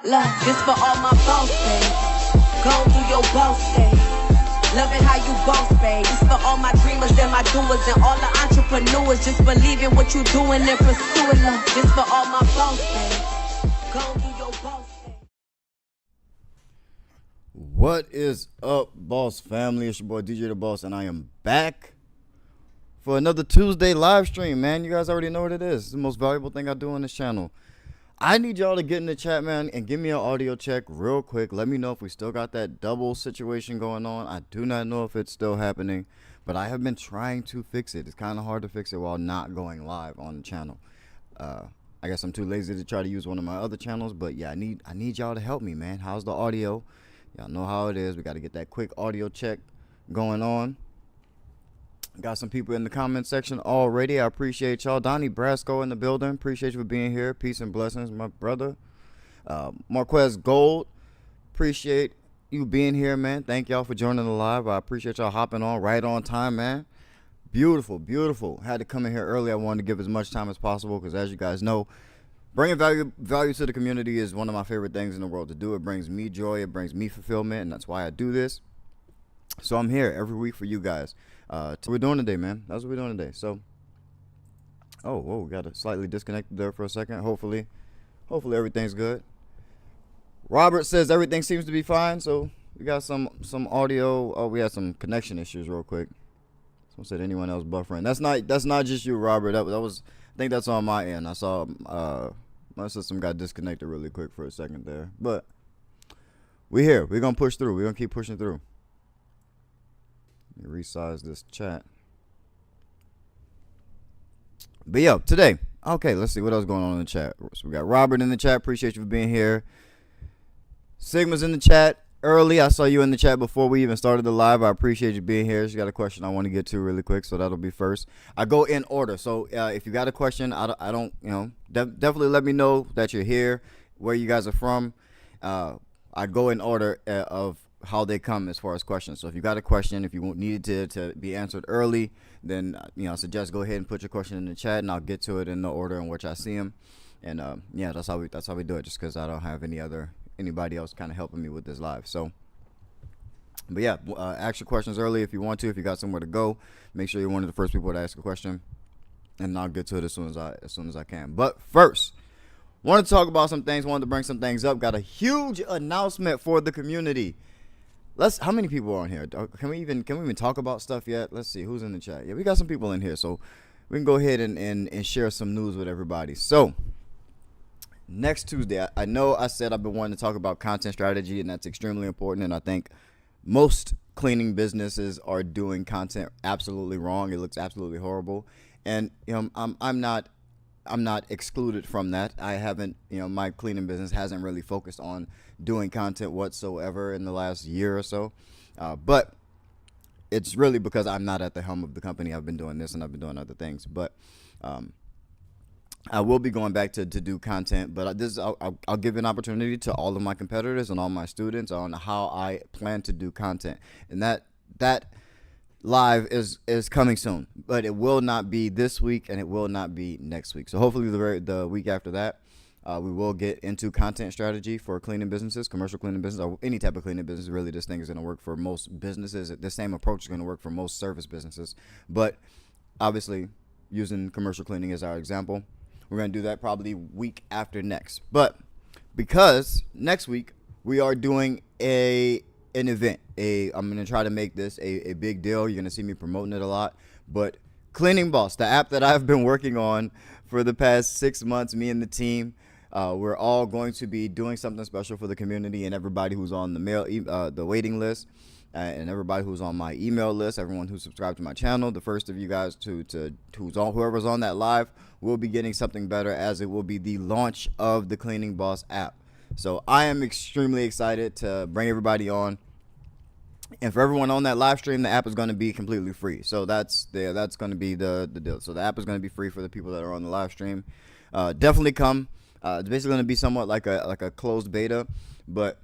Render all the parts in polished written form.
Love, this for all my boss days. Go do your boss days. Loving how you boss, babe. This for all my dreamers and my doers and all the entrepreneurs. Just believe in what you doing and pursuing love. This for all my boss days. Go do your boss days. What is up, boss family? It's your boy DJ the Boss, and I am back for another Tuesday live stream, man. You guys already know what it is. It's the most valuable thing I do on this channel. I need y'all to get in the chat, man, and give me an audio check real quick. Let me know if we still got that double situation going on. I do not know if it's still happening, but I have been trying to fix it. It's kind of hard to fix it while not going live on the channel. I guess I'm too lazy to try to use one of my other channels, but yeah, I need y'all to help me, man. How's the audio? Y'all know how it is. We got to get that quick audio check going on. Got some people in the comment section already. I appreciate y'all. Donnie Brasco in the building. Appreciate you for being here. Peace and blessings, my brother. Marquez Gold. Appreciate you being here, man. Thank y'all for joining the live. I appreciate y'all hopping on right on time, man. Beautiful, beautiful. Had to come in here early. I wanted to give as much time as possible because, as you guys know, bringing value to the community is one of my favorite things in the world to do. It brings me joy. It brings me fulfillment, and that's why I do this. So I'm here every week for you guys. We're doing today, man. That's what we're doing today. So, whoa, got it slightly disconnected there for a second. Hopefully everything's good. Robert says everything seems to be fine. So we got some audio. Oh, we had some connection issues real quick. Someone said anyone else buffering. That's not just you, Robert. That was. I think that's on my end. I saw my system got disconnected really quick for a second there, but we're here. We're gonna push through. We're gonna keep pushing through. Let me resize this chat. But yeah, today. Okay, let's see what else going on in the chat. So we got Robert in the chat. Appreciate you for being here. Sigma's in the chat early. I saw you in the chat before we even started the live. I appreciate you being here. She got a question I want to get to really quick, so that'll be first. I go in order. So if you got a question, I don't definitely let me know that you're here, where you guys are from. I go in order of how they come as far as questions. So if you got a question, if you need it to be answered early, then I suggest go ahead and put your question in the chat, and I'll get to it in the order in which I see them. And yeah, that's how we do it. Just because I don't have anybody else kind of helping me with this live. So, but yeah, ask your questions early if you want to. If you got somewhere to go, make sure you're one of the first people to ask a question, and I'll get to it as soon as I can. But first, wanted to talk about some things. Wanted to bring some things up. Got a huge announcement for the community. How many people are on here? Can we even talk about stuff yet? Let's see who's in the chat. Yeah, we got some people in here, so we can go ahead and share some news with everybody. So next Tuesday, I know I said I've been wanting to talk about content strategy, and that's extremely important. And I think most cleaning businesses are doing content absolutely wrong. It looks absolutely horrible, and I'm not excluded from that. I haven't, my cleaning business hasn't really focused on doing content whatsoever in the last year or so. But it's really because I'm not at the helm of the company. I've been doing this and I've been doing other things. But I will be going back to do content. But I'll give an opportunity to all of my competitors and all my students on how I plan to do content. And that live is coming soon, but it will not be this week and it will not be next week. So hopefully the week after that, we will get into content strategy for cleaning businesses, commercial cleaning business, or any type of cleaning business. Really, this thing is going to work for most businesses. The same approach is going to work for most service businesses, but obviously using commercial cleaning as our example, we're going to do that probably week after next. But because next week we are doing an event, I'm going to try to make this a big deal. You're going to see me promoting it a lot. But Cleaning Boss, the app that I've been working on for the past 6 months, me and the team, we're all going to be doing something special for the community and everybody who's on the waiting list, and everybody who's on my email list, everyone who's subscribed to my channel. The first of you guys whoever's on that live will be getting something better, as it will be the launch of the Cleaning Boss app. So I am extremely excited to bring everybody on. And for everyone on that live stream, the app is going to be completely free. So that's going to be the deal. So the app is going to be free for the people that are on the live stream. Definitely come. It's basically going to be somewhat like a closed beta, but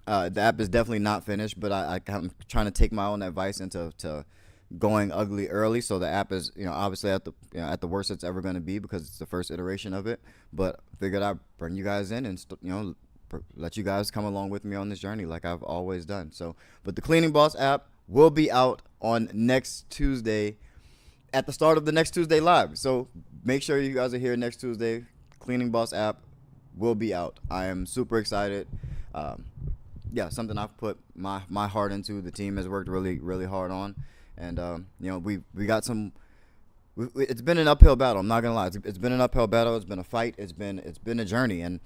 the app is definitely not finished. But I'm trying to take my own advice into going ugly early. So the app is, obviously at the worst it's ever going to be, because it's the first iteration of it. But figured I'd bring you guys in and let you guys come along with me on this journey like I've always done. So, but the Cleaning Boss app will be out on next Tuesday, at the start of the next Tuesday live. So make sure you guys are here next Tuesday. Cleaning Boss app will be out. I am super excited. Something I've put my heart into. The team has worked really, really hard on, and we got some. It's been an uphill battle. I'm not gonna lie. It's been an uphill battle. It's been a fight. It's been a journey, and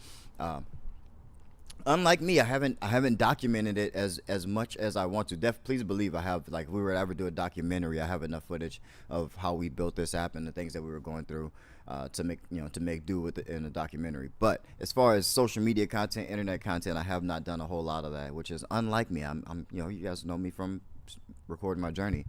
unlike me, I haven't documented it as much as I want to. Please believe I have. Like, if we were to ever do a documentary, I have enough footage of how we built this app and the things that we were going through to make do with it in a documentary. But as far as social media content, internet content, I have not done a whole lot of that, which is unlike me. I'm you guys know me from recording my journey,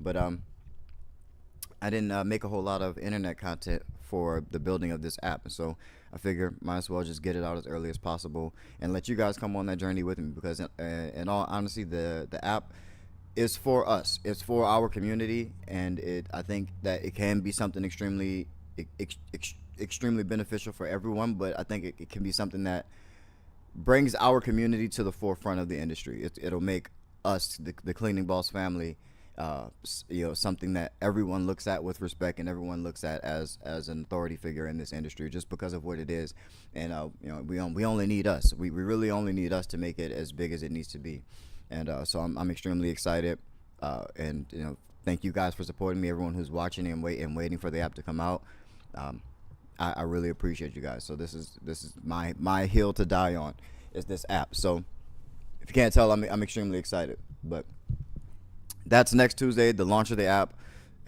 but I didn't make a whole lot of internet content for the building of this app, and so I figure might as well just get it out as early as possible and let you guys come on that journey with me, because in all honesty, the app is for us. It's for our community, and I think that it can be something extremely beneficial for everyone, but I think it can be something that brings our community to the forefront of the industry. It'll make us, the Cleaning Boss family, something that everyone looks at with respect, and everyone looks at as an authority figure in this industry, just because of what it is. And we only need us. We really only need us to make it as big as it needs to be. And so I'm extremely excited. And thank you guys for supporting me. Everyone who's watching and waiting for the app to come out. I really appreciate you guys. So this is my hill to die on, is this app. So if you can't tell, I'm extremely excited. But that's next Tuesday, the launch of the app.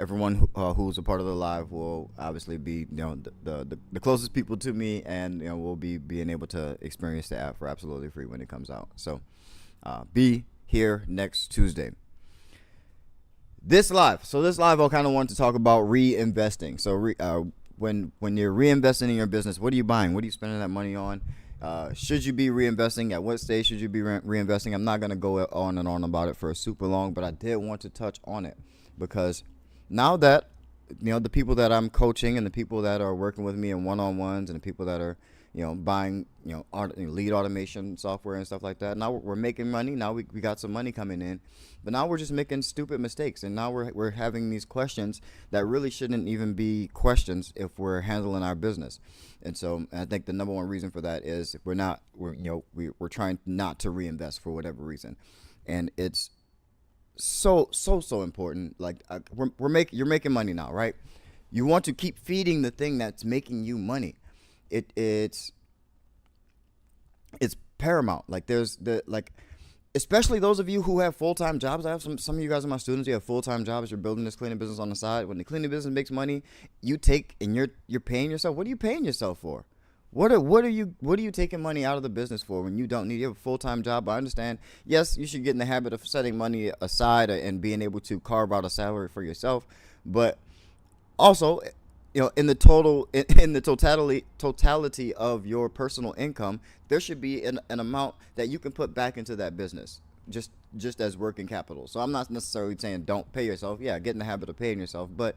Everyone who's a part of the live will obviously be the closest people to me, and we'll be being able to experience the app for absolutely free when it comes out. So be here next Tuesday. This live I kind of want to talk about reinvesting. So when you're reinvesting in your business, what are you buying? What are you spending that money on? Should you be reinvesting? At what stage should you be reinvesting? I'm not going to go on and on about it for super long, but I did want to touch on it, because now that the people that I'm coaching and the people that are working with me in one-on-ones and the people that are buying lead automation software and stuff like that, now we're making money. Now we got some money coming in, but now we're just making stupid mistakes, and now we're having these questions that really shouldn't even be questions if we're handling our business. And so I think the number one reason for that is we're trying not to reinvest for whatever reason, and it's so important. Like you're making money now, right? You want to keep feeding the thing that's making you money. It's paramount. Like especially those of you who have full-time jobs. I have some of you guys are my students. You have full-time jobs. You're building this cleaning business on the side. When the cleaning business makes money, you take and you're paying yourself. What are you paying yourself for? What are you taking money out of the business for when you don't need? You have a full-time job. I understand. Yes, you should get in the habit of setting money aside and being able to carve out a salary for yourself, but also, in the totality of your personal income, there should be an amount that you can put back into that business, just as working capital. So I'm not necessarily saying don't pay yourself. Yeah, get in the habit of paying yourself, but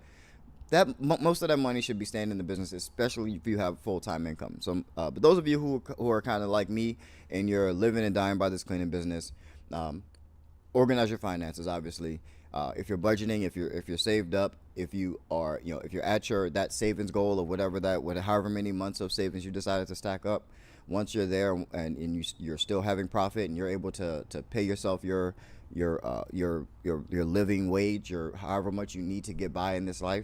that most of that money should be staying in the business, especially if you have full-time income. So, but those of you who are kind of like me and you're living and dying by this cleaning business, organize your finances. Obviously, if you're budgeting, if you're saved up, if you are, if you're at that savings goal or however many months of savings you decided to stack up, once you're there and you're still having profit and you're able to pay yourself your living wage, or however much you need to get by in this life.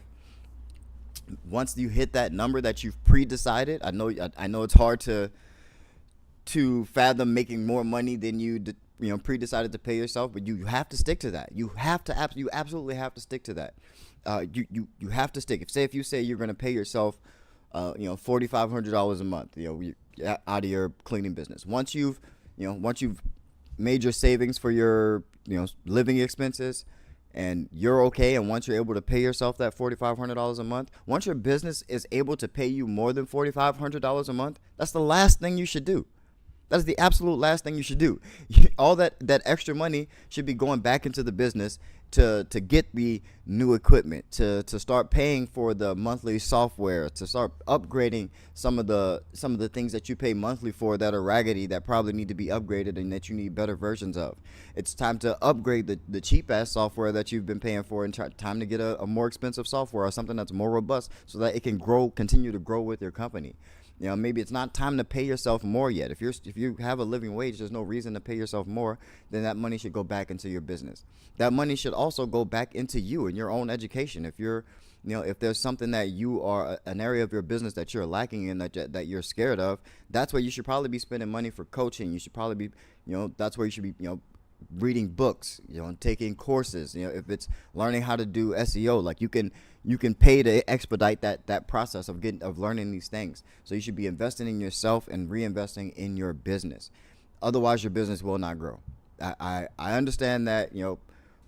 Once you hit that number that you've pre-decided, I know it's hard to fathom making more money than you pre-decided to pay yourself, but you have to stick to that. You absolutely have to stick to that. You have to stick. If you say you're going to pay yourself, $4,500 a month, out of your cleaning business. Once you've made your savings for your, living expenses, and you're okay, and once you're able to pay yourself that $4,500 a month, once your business is able to pay you more than $4,500 a month, that's the last thing you should do. That's the absolute last thing you should do. All that extra money should be going back into the business to get the new equipment, to start paying for the monthly software, to start upgrading some of the things that you pay monthly for that are raggedy, that probably need to be upgraded and that you need better versions of. It's time to upgrade the cheap ass software that you've been paying for, and time to get a more expensive software or something that's more robust so that it can continue to grow with your company. You know, maybe it's not time to pay yourself more yet. If you have a living wage, there's no reason to pay yourself more. Then that money should go back into your business. That money should also go back into you and your own education. If there's something that you are an area of your business that you're lacking in, that you're scared of, that's where you should probably be spending money for coaching. You should probably be, that's where you should be, reading books, and taking courses. If it's learning how to do SEO, like you can pay to expedite that process of learning these things. So you should be investing in yourself and reinvesting in your business. Otherwise, your business will not grow. I understand that,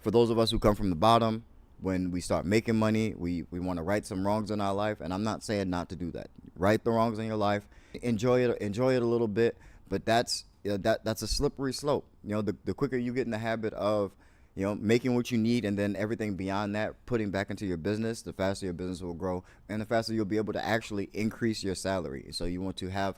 for those of us who come from the bottom, when we start making money, we want to right some wrongs in our life. And I'm not saying not to do that. Right the wrongs in your life, enjoy it a little bit, but that's a slippery slope. The quicker you get in the habit of, making what you need, and then everything beyond that putting back into your business, the faster your business will grow, and the faster you'll be able to actually increase your salary. So you want to have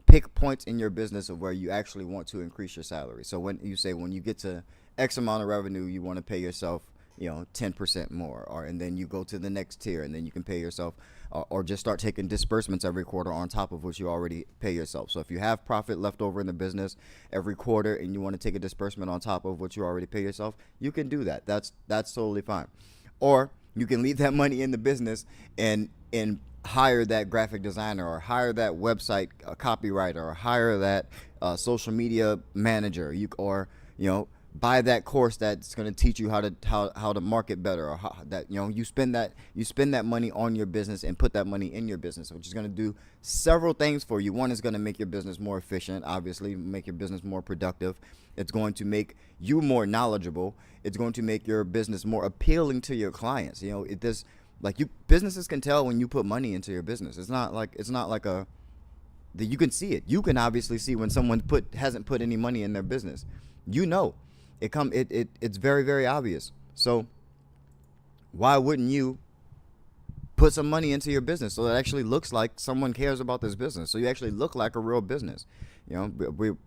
pick points in your business of where you actually want to increase your salary. So when you get to X amount of revenue, you want to pay yourself 10% more, and then you go to the next tier, and then you can pay yourself, or just start taking disbursements every quarter on top of what you already pay yourself. So if you have profit left over in the business every quarter and you want to take a disbursement on top of what you already pay yourself, you can do that. That's totally fine. Or you can leave that money in the business and hire that graphic designer, or hire that website copywriter, or hire that social media manager, buy that course that's going to teach you how to market better, or you spend that money on your business and put that money in your business, which is going to do several things for you. One is going to make your business more efficient, obviously, make your business more productive. It's going to make you more knowledgeable. It's going to make your business more appealing to your clients. Businesses can tell when you put money into your business. It's not like that. You can see it. You can obviously see when someone hasn't put any money in their business. It's very, very obvious. So why wouldn't you put some money into your business so that it actually looks like someone cares about this business, so you actually look like a real business? You're going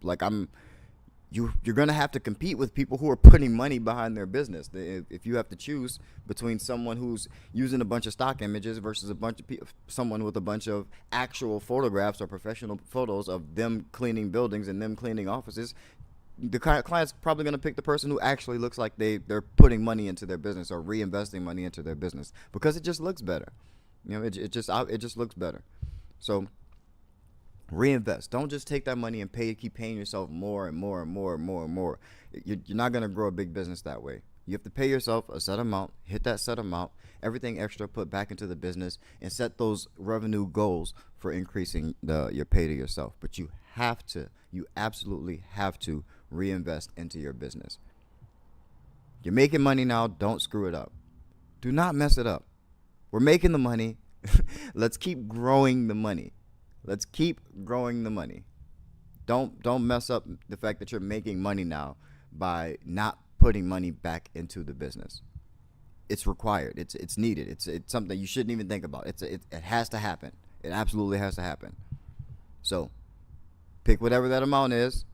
to have to compete with people who are putting money behind their business. If you have to choose between someone who's using a bunch of stock images versus someone with a bunch of actual photographs or professional photos of them cleaning buildings and them cleaning offices, the client's probably going to pick the person who actually looks like they're putting money into their business or reinvesting money into their business, because it just looks better. It just looks better. So reinvest. Don't just take that money and keep paying yourself more and more and more and more and more. You're not going to grow a big business that way. You have to pay yourself a set amount, hit that set amount, everything extra put back into the business, and set those revenue goals for increasing your pay to yourself. But you absolutely have to reinvest into your business. You're making money now. Don't screw it up. Do not mess it up. We're making the money. Let's keep growing the money. Let's keep growing the money. Don't mess up the fact that you're making money now by not putting money back into the business. It's required. It's needed. It's something you shouldn't even think about. It has to happen. It absolutely has to happen. So pick whatever that amount is,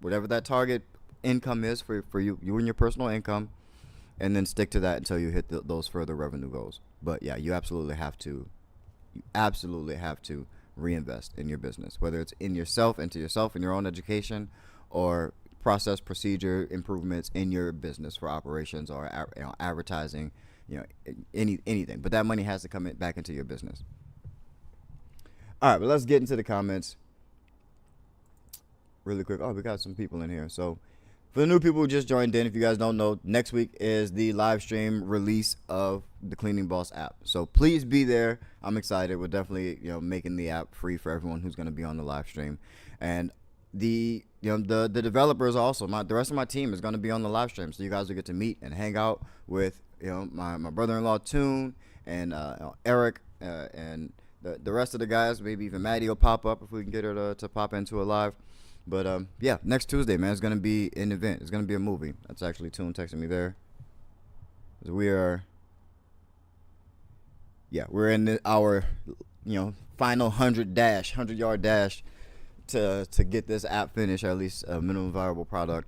whatever that target income is for you and your personal income, and then stick to that until you hit those further revenue goals. But yeah, you absolutely have to reinvest in your business, whether it's into yourself, in your own education, or process procedure improvements in your business for operations or advertising, anything. But that money has to come back into your business. All right, but let's get into the comments really quick. Oh, we got some people in here. So for the new people who just joined in, if you guys don't know, next week is the live stream release of the Cleaning Boss app. So please be there. I'm excited. We're definitely, making the app free for everyone who's going to be on the live stream. And the developers also, the rest of my team is going to be on the live stream. So you guys will get to meet and hang out with, my brother-in-law Toon and Eric and the rest of the guys. Maybe even Maddie will pop up if we can get her to pop into a live. But yeah, next Tuesday, man, it's gonna be an event. It's gonna be a movie. That's actually Tune texting me there. We are, yeah, we're in our, final 100 yard dash to get this app finished, or at least a minimum viable product,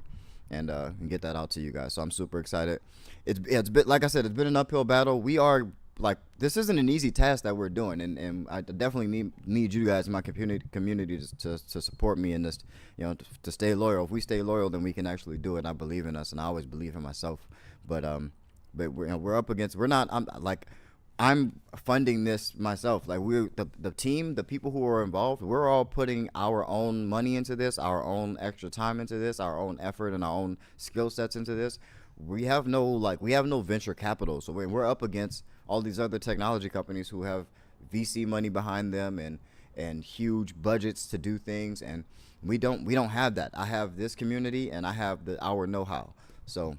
and get that out to you guys. So I'm super excited. It's been, like I said, it's been an uphill battle. We are like, this isn't an easy task that we're doing, and I definitely need you guys in my community to support me in this, to stay loyal. If we stay loyal, then we can actually do it. I believe in us, and I always believe in myself. But we're up against. I'm funding this myself. Like, we're the team, the people who are involved, we're all putting our own money into this, our own extra time into this, our own effort and our own skill sets into this. We have no venture capital, so we're up against all these other technology companies who have VC money behind them and huge budgets to do things, and we don't have that. I have this community, and I have our know-how. So,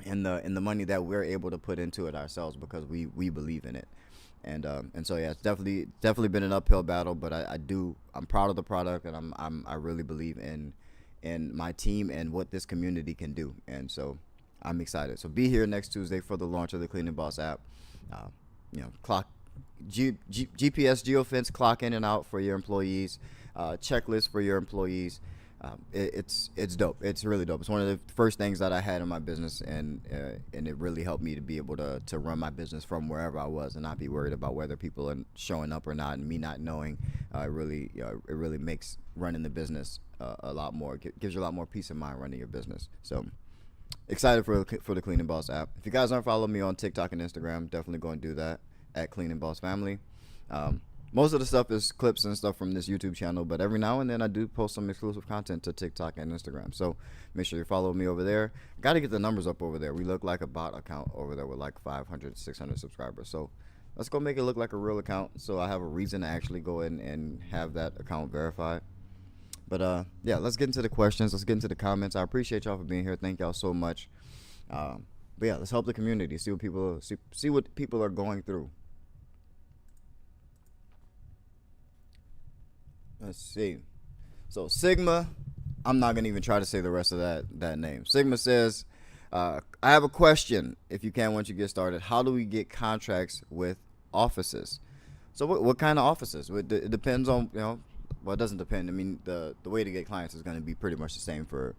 in the money that we're able to put into it ourselves, because we believe in it, and so yeah, it's definitely been an uphill battle, but I'm proud of the product, and I really believe in my team and what this community can do, and so I'm excited. So be here next Tuesday for the launch of the Cleaning Boss app. Clock GPS geofence, clock in and out for your employees, checklist for your employees. It's dope. It's really dope. It's one of the first things that I had in my business, and it really helped me to be able to run my business from wherever I was and not be worried about whether people are showing up or not, and me not knowing. It really makes running the business a lot more, gives you a lot more peace of mind running your business. So excited for the Cleaning Boss app. If you guys aren't following me on TikTok and Instagram, definitely go and do that at Cleaning Boss Family. Most of the stuff is clips and stuff from this YouTube channel, but every now and then I do post some exclusive content to TikTok and Instagram. So make sure you follow me over there. Got to get the numbers up over there. We look like a bot account over there with like 500, 600 subscribers. So let's go make it look like a real account, so I have a reason to actually go in and have that account verified. But yeah, let's get into the questions. Let's get into the comments. I appreciate y'all for being here. Thank y'all so much. But yeah, let's help the community. See what people are going through. Let's see. So Sigma, I'm not gonna even try to say the rest of that name. Sigma says, I have a question. If you can, once you get started, how do we get contracts with offices? So what kind of offices? It depends on, well, it doesn't depend. I mean, the way to get clients is going to be pretty much the same for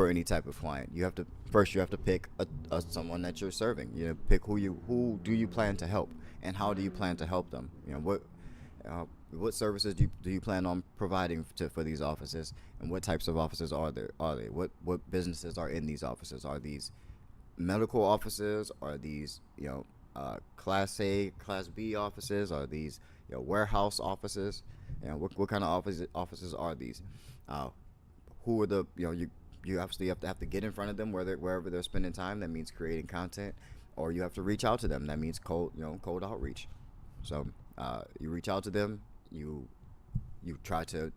any type of client. You have to pick someone that you're serving. Pick who do you plan to help, and how do you plan to help them. What services do you plan on providing for these offices, and what types of offices are they? What businesses are in these offices? Are these medical offices? Are these Class A, Class B offices? Are these warehouse offices? What kind of offices are these? Who are the you obviously have to get in front of them wherever they're spending time. That means creating content, or you have to reach out to them. That means cold outreach. So you reach out to them. You try to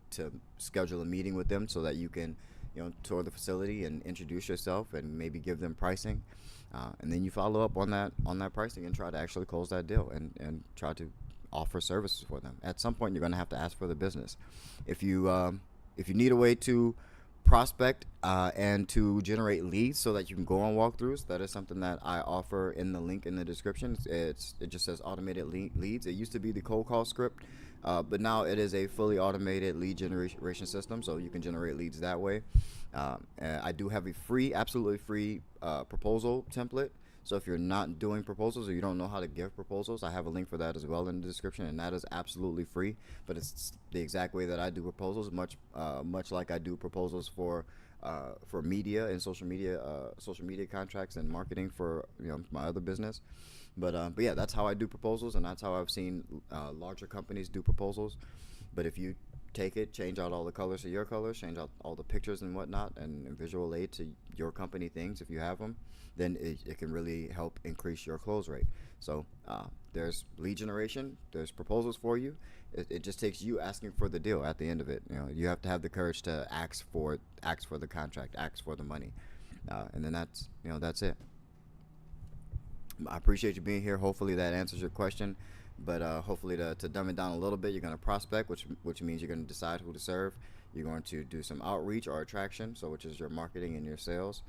schedule a meeting with them so that you can tour the facility and introduce yourself and maybe give them pricing, and then you follow up on that pricing and try to actually close that deal and try to offer services for them. At some point, you're going to have to ask for the business. If you need a way to prospect and to generate leads so that you can go on walkthroughs, that is something that I offer in the link in the description. It just says automated leads. It used to be the cold call script, but now it is a fully automated lead generation system, so you can generate leads that way. I do have a absolutely free proposal template. So if you're not doing proposals or you don't know how to give proposals, I have a link for that as well in the description, and that is absolutely free. But it's the exact way that I do proposals, much like I do proposals for media and social media contracts and marketing for my other business. But yeah, that's how I do proposals, and that's how I've seen larger companies do proposals. But if you take it, change out all the colors to your colors, change out all the pictures and whatnot, and visual aid to your company things if you have them, then it can really help increase your close rate. So there's lead generation, there's proposals for you. It just takes you asking for the deal at the end of it. You have to have the courage to ask for the contract, ask for the money, and then that's it. I appreciate you being here. Hopefully that answers your question. But hopefully to dumb it down a little bit, you're going to prospect, which means you're going to decide who to serve. You're going to do some outreach or attraction, so which is your marketing and your sales.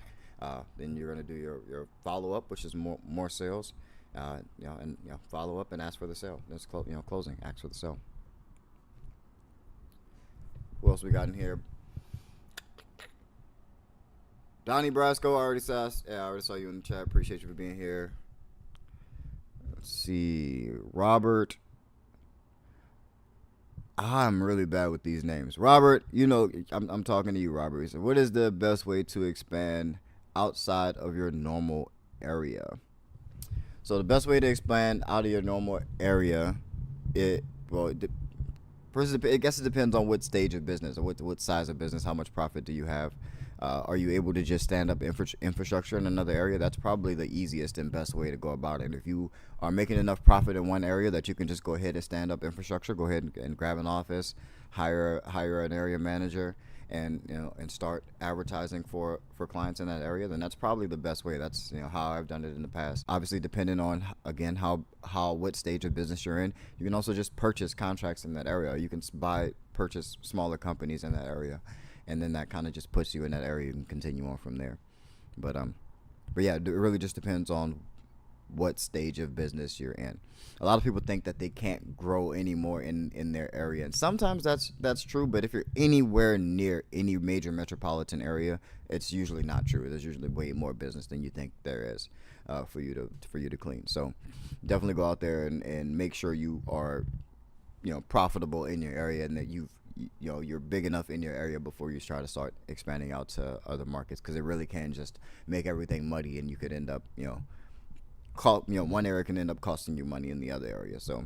Then you're going to do your follow up, which is more sales. And follow up and ask for the sale. That's closing. Ask for the sale. Who else we got in here? Donnie Brasco, I already saw you in the chat. Appreciate you for being here. Let's see, Robert. I'm really bad with these names. Robert, I'm talking to you, Robert. He said, what is the best way to expand outside of your normal area? So the best way to expand out of your normal area, first, I guess it depends on what stage of business or what size of business, how much profit do you have. Are you able to just stand up infrastructure in another area? That's probably the easiest and best way to go about it. If you are making enough profit in one area that you can just go ahead and stand up infrastructure, go ahead and grab an office, hire an area manager, and start advertising for clients in that area, then that's probably the best way. That's how I've done it in the past. Obviously, depending on again what stage of business you're in, you can also just purchase contracts in that area. You can purchase smaller companies in that area, and then that kind of just puts you in that area. You can continue on from there. But yeah, it really just depends on what stage of business you're in. A lot of people think that they can't grow anymore in their area, and sometimes that's true. But if you're anywhere near any major metropolitan area, it's usually not true. There's usually way more business than you think there is for you to clean. So definitely go out there and make sure you are profitable in your area, and that you're big enough in your area before you try to start expanding out to other markets, because it really can just make everything muddy, and you could end up one area can end up costing you money in the other area. So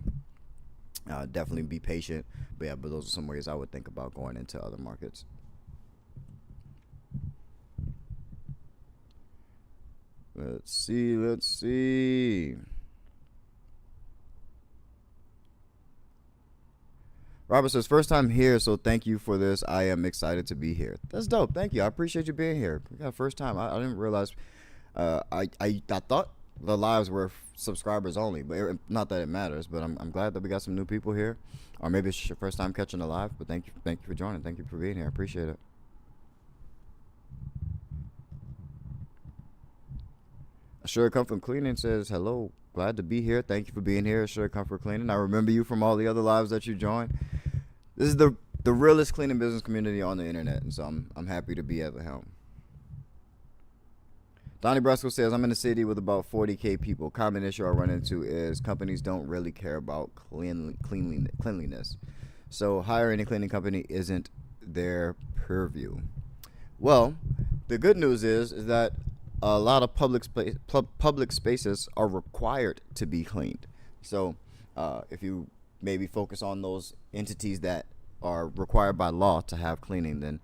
definitely be patient. But those are some ways I would think about going into other markets. Let's see. Robert says, first time here, so thank you for this. I am excited to be here. That's dope. Thank you. I appreciate you being here. We got first time. I didn't realize. I thought the lives were subscribers only, but not that it matters. But I'm glad that we got some new people here, or maybe it's your first time catching a live. But thank you for joining. Thank you for being here. I appreciate it. Sure Comfort Cleaning says, hello, glad to be here. Thank you for being here, Sure Comfort Cleaning. I remember you from all the other lives that you joined. This is the realest cleaning business community on the internet, and so I'm happy to be at the helm. Donnie Brasco says, I'm in a city with about 40K people. Common issue I run into is companies don't really care about cleanliness. So hire any cleaning company isn't their purview. Well, the good news is that a lot of public spaces are required to be cleaned. So if you maybe focus on those entities that are required by law to have cleaning, then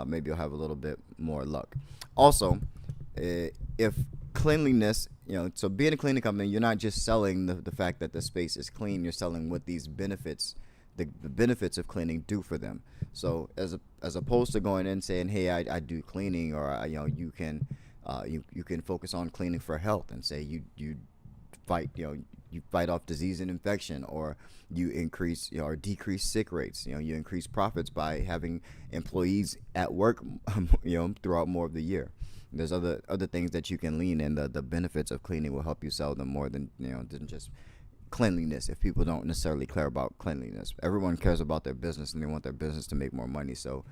maybe you'll have a little bit more luck. Also, if cleanliness, so being a cleaning company, you're not just selling the fact that the space is clean, you're selling what these benefits, the benefits of cleaning do for them. So as opposed to going in and saying, hey, I do cleaning, or you can focus on cleaning for health and say you fight off disease and infection, or you increase or decrease sick rates. You increase profits by having employees at work throughout more of the year. There's other things that you can lean in. The benefits of cleaning will help you sell them more than just cleanliness. If people don't necessarily care about cleanliness, everyone cares about their business and they want their business to make more money. So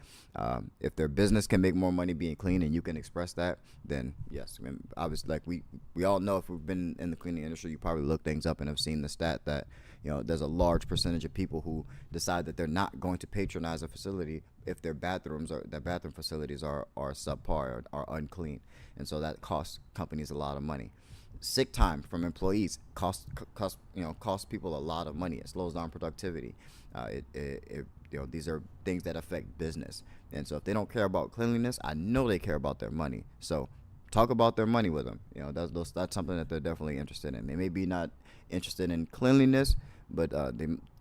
if their business can make more money being clean and you can express that, then yes. I mean, obviously, like we all know, if we've been in the cleaning industry, you probably look things up and have seen the stat that there's a large percentage of people who decide that they're not going to patronize a facility if their bathroom facilities are subpar or are unclean, and so that costs companies a lot of money. Sick time from employees costs people a lot of money. It slows down productivity. These are things that affect business, and so if they don't care about cleanliness, I know they care about their money. So talk about their money with them. That's something that they're definitely interested in. They may be not interested in cleanliness, but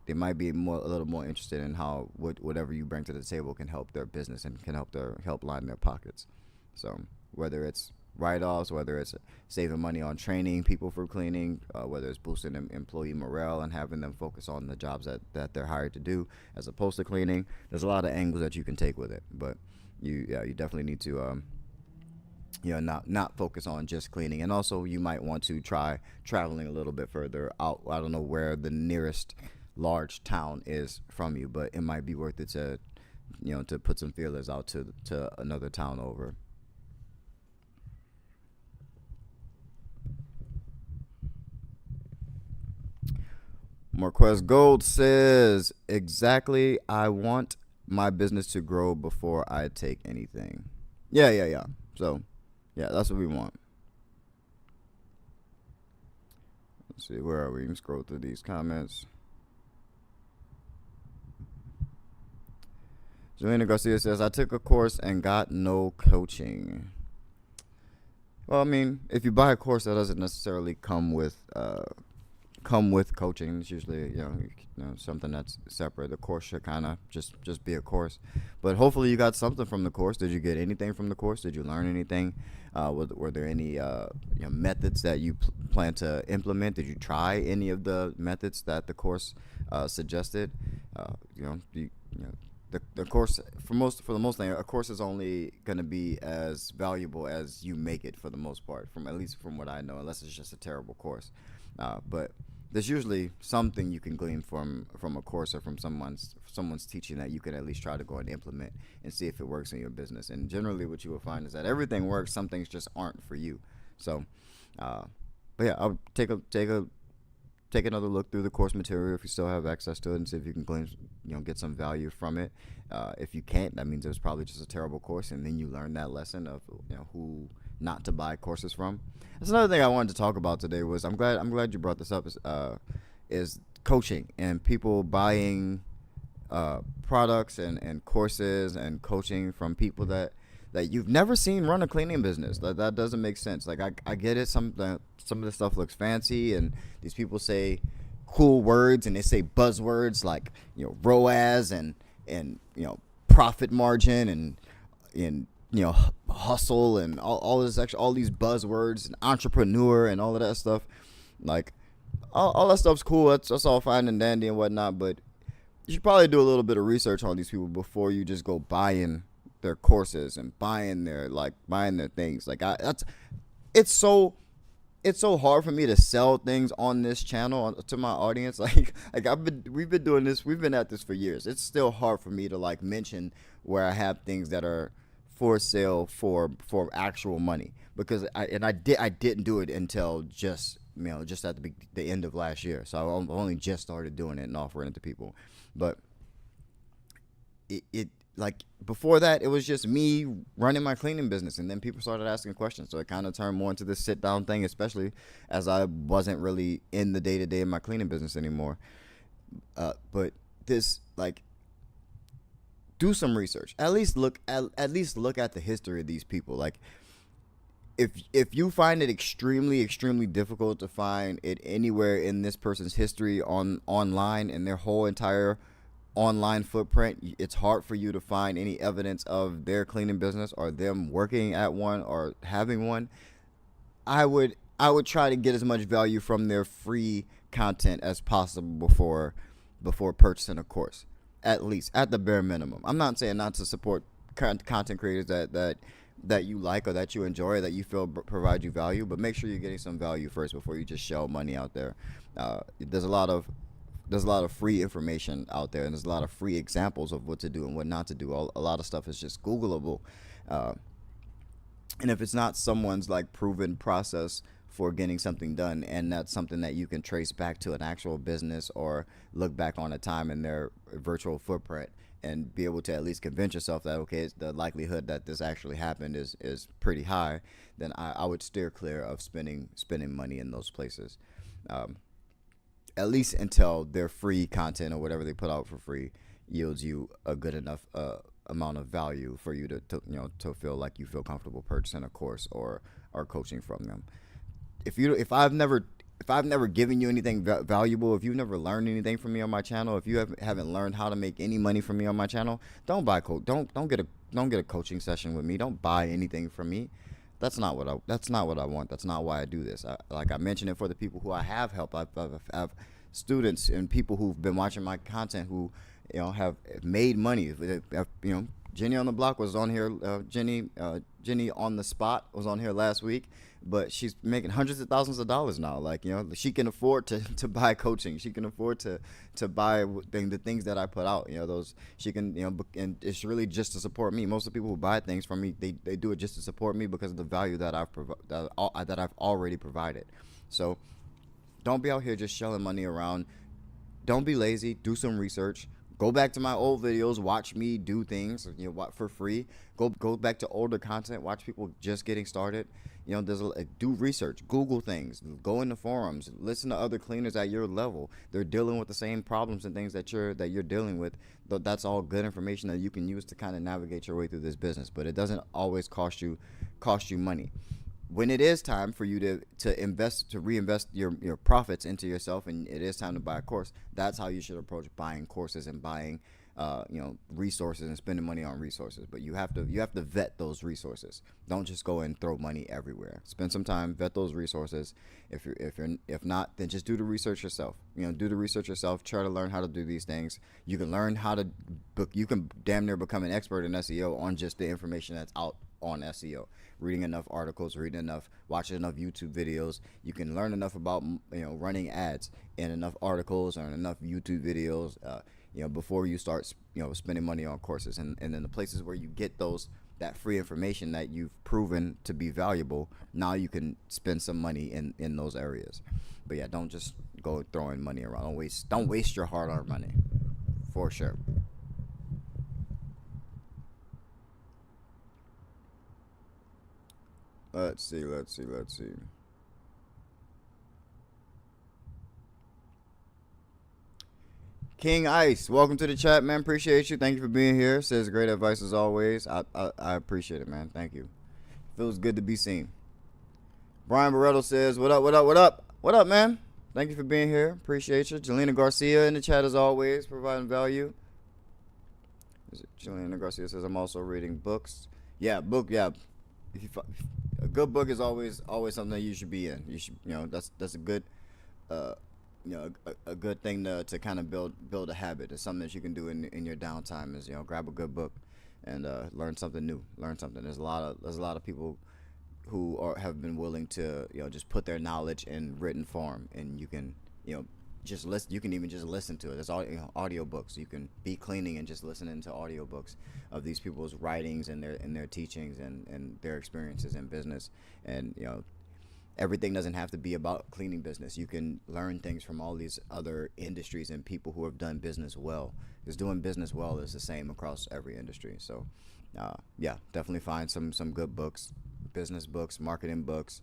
they might be a little more interested in how whatever you bring to the table can help their business and can help line their pockets. So whether it's write-offs, whether it's saving money on training people for cleaning, whether it's boosting employee morale and having them focus on the jobs that they're hired to do as opposed to cleaning. There's a lot of angles that you can take with it, but you definitely need to not focus on just cleaning. And also you might want to try traveling a little bit further out. I don't know where the nearest large town is from you, but it might be worth it to put some feelers out to another town over. Marquez Gold says, exactly, I want my business to grow before I take anything. Yeah. So, yeah, that's what we want. Let's see, where are we? Let's scroll through these comments. Jelena Garcia says, I took a course and got no coaching. Well, I mean, if you buy a course, that doesn't necessarily come with coaching. It's usually something that's separate. The course should kind of just be a course. But hopefully you got something from the course. Did you get anything from the course? Did you learn anything? Were there any methods that you plan to implement? Did you try any of the methods that the course suggested? The course, for the most thing, a course is only going to be as valuable as you make it, for the most part, at least from what I know, unless it's just a terrible course. But there's usually something you can glean from a course or from someone's teaching that you can at least try to go and implement and see if it works in your business. And generally what you will find is that everything works. Some things just aren't for you. So, but yeah, I'll take another look through the course material if you still have access to it, and see if you can glean, get some value from it. If you can't, that means it was probably just a terrible course, and then you learn that lesson of who not to buy courses from. That's another thing I wanted to talk about today. Was I'm glad you brought this up. Is coaching and people buying products and courses and coaching from people that you've never seen run a cleaning business. That doesn't make sense. Like I get it. Some of the stuff looks fancy, and these people say cool words, and they say buzzwords like ROAS and profit margin and hustle and all these buzzwords and entrepreneur and all of that stuff. Like all that stuff's cool. That's all fine and dandy and whatnot, but you should probably do a little bit of research on these people before you just go buying their courses and buying their things. Like it's so hard for me to sell things on this channel to my audience. We've been doing this. We've been at this for years. It's still hard for me to mention where I have things that are for sale for actual money, because I didn't do it until just at the end of last year. So I only just started doing it and offering it to people. But it before that, it was just me running my cleaning business, and then people started asking questions. So it kind of turned more into this sit down thing, especially as I wasn't really in the day to day of my cleaning business anymore. But this do some research. At least look at the history of these people. Like if you find it extremely difficult to find it anywhere in this person's history online and their whole entire online footprint, it's hard for you to find any evidence of their cleaning business or them working at one or having one, I would try to get as much value from their free content as possible before purchasing a course. At least, at the bare minimum. I'm not saying not to support content creators that you like or that you enjoy or that you feel provide you value, but make sure you're getting some value first before you just shell money out there. There's a lot of free information out there, and there's a lot of free examples of what to do and what not to do. A lot of stuff is just Googleable, and if it's not someone's proven process for getting something done, and that's something that you can trace back to an actual business or look back on a time in their virtual footprint and be able to at least convince yourself that, okay, the likelihood that this actually happened is pretty high, then I would steer clear of spending money in those places, at least until their free content or whatever they put out for free yields you a good enough amount of value for you to feel like you feel comfortable purchasing a course or coaching from them. If I've never given you anything valuable, if you've never learned anything from me on my channel, if you haven't learned how to make any money from me on my channel, don't get a coaching session with me. Don't buy anything from me. That's not what I want. That's not why I do this. Like I mentioned it for the people who I have helped. I've students and people who've been watching my content who, have made money. Jenny on the Block was on here. Jenny on the Spot was on here last week, but she's making hundreds of thousands of dollars now. Like, she can afford to buy coaching. She can afford to buy the things that I put out. Those she can, and it's really just to support me. Most of the people who buy things from me, they do it just to support me because of the value that I've already provided. So don't be out here just shelling money around. Don't be lazy. Do some research. Go back to my old videos. Watch me do things, for free. Go back to older content. Watch people just getting started. Do research. Google things. Go into forums. Listen to other cleaners at your level. They're dealing with the same problems and things that you're dealing with. That's all good information that you can use to kind of navigate your way through this business. But it doesn't always cost you money. When it is time for you to reinvest your profits into yourself, and it is time to buy a course, that's how you should approach buying courses and buying resources and spending money on resources. But you have to vet those resources. Don't just go and throw money everywhere. Spend some time, vet those resources. If not, then just do the research yourself. Do the research yourself. Try to learn how to do these things. You can learn how to book. You can damn near become an expert in SEO on just the information that's out on SEO. Reading enough articles, watching enough YouTube videos, you can learn enough about running ads in enough articles or enough YouTube videos, before you start spending money on courses. And then the places where you get that free information that you've proven to be valuable, now you can spend some money in those areas. But yeah, don't just go throwing money around. Don't waste your hard-earned money, for sure. Let's see. King Ice, welcome to the chat, man. Appreciate you. Thank you for being here. Says great advice as always. I appreciate it, man. Thank you. Feels good to be seen. Brian Barreto says, what up, man? Thank you for being here. Appreciate you. Jelena Garcia in the chat as always, providing value. Jelena Garcia says, I'm also reading books. Yeah, a good book is always something that you should be in. You should, that's a good, a good thing to kind of build a habit. It's something that you can do in your downtime. Is grab a good book and learn something new. Learn something. There's a lot of people who have been willing to just put their knowledge in written form, and you can just listen. You can even just listen to it. There's audio books. You can be cleaning and just listening to audio books of these people's writings and their teachings and their experiences in business. And everything doesn't have to be about cleaning business. You can learn things from all these other industries and people who have done business well. Because doing business well is the same across every industry. So yeah, definitely find some good books, business books, marketing books,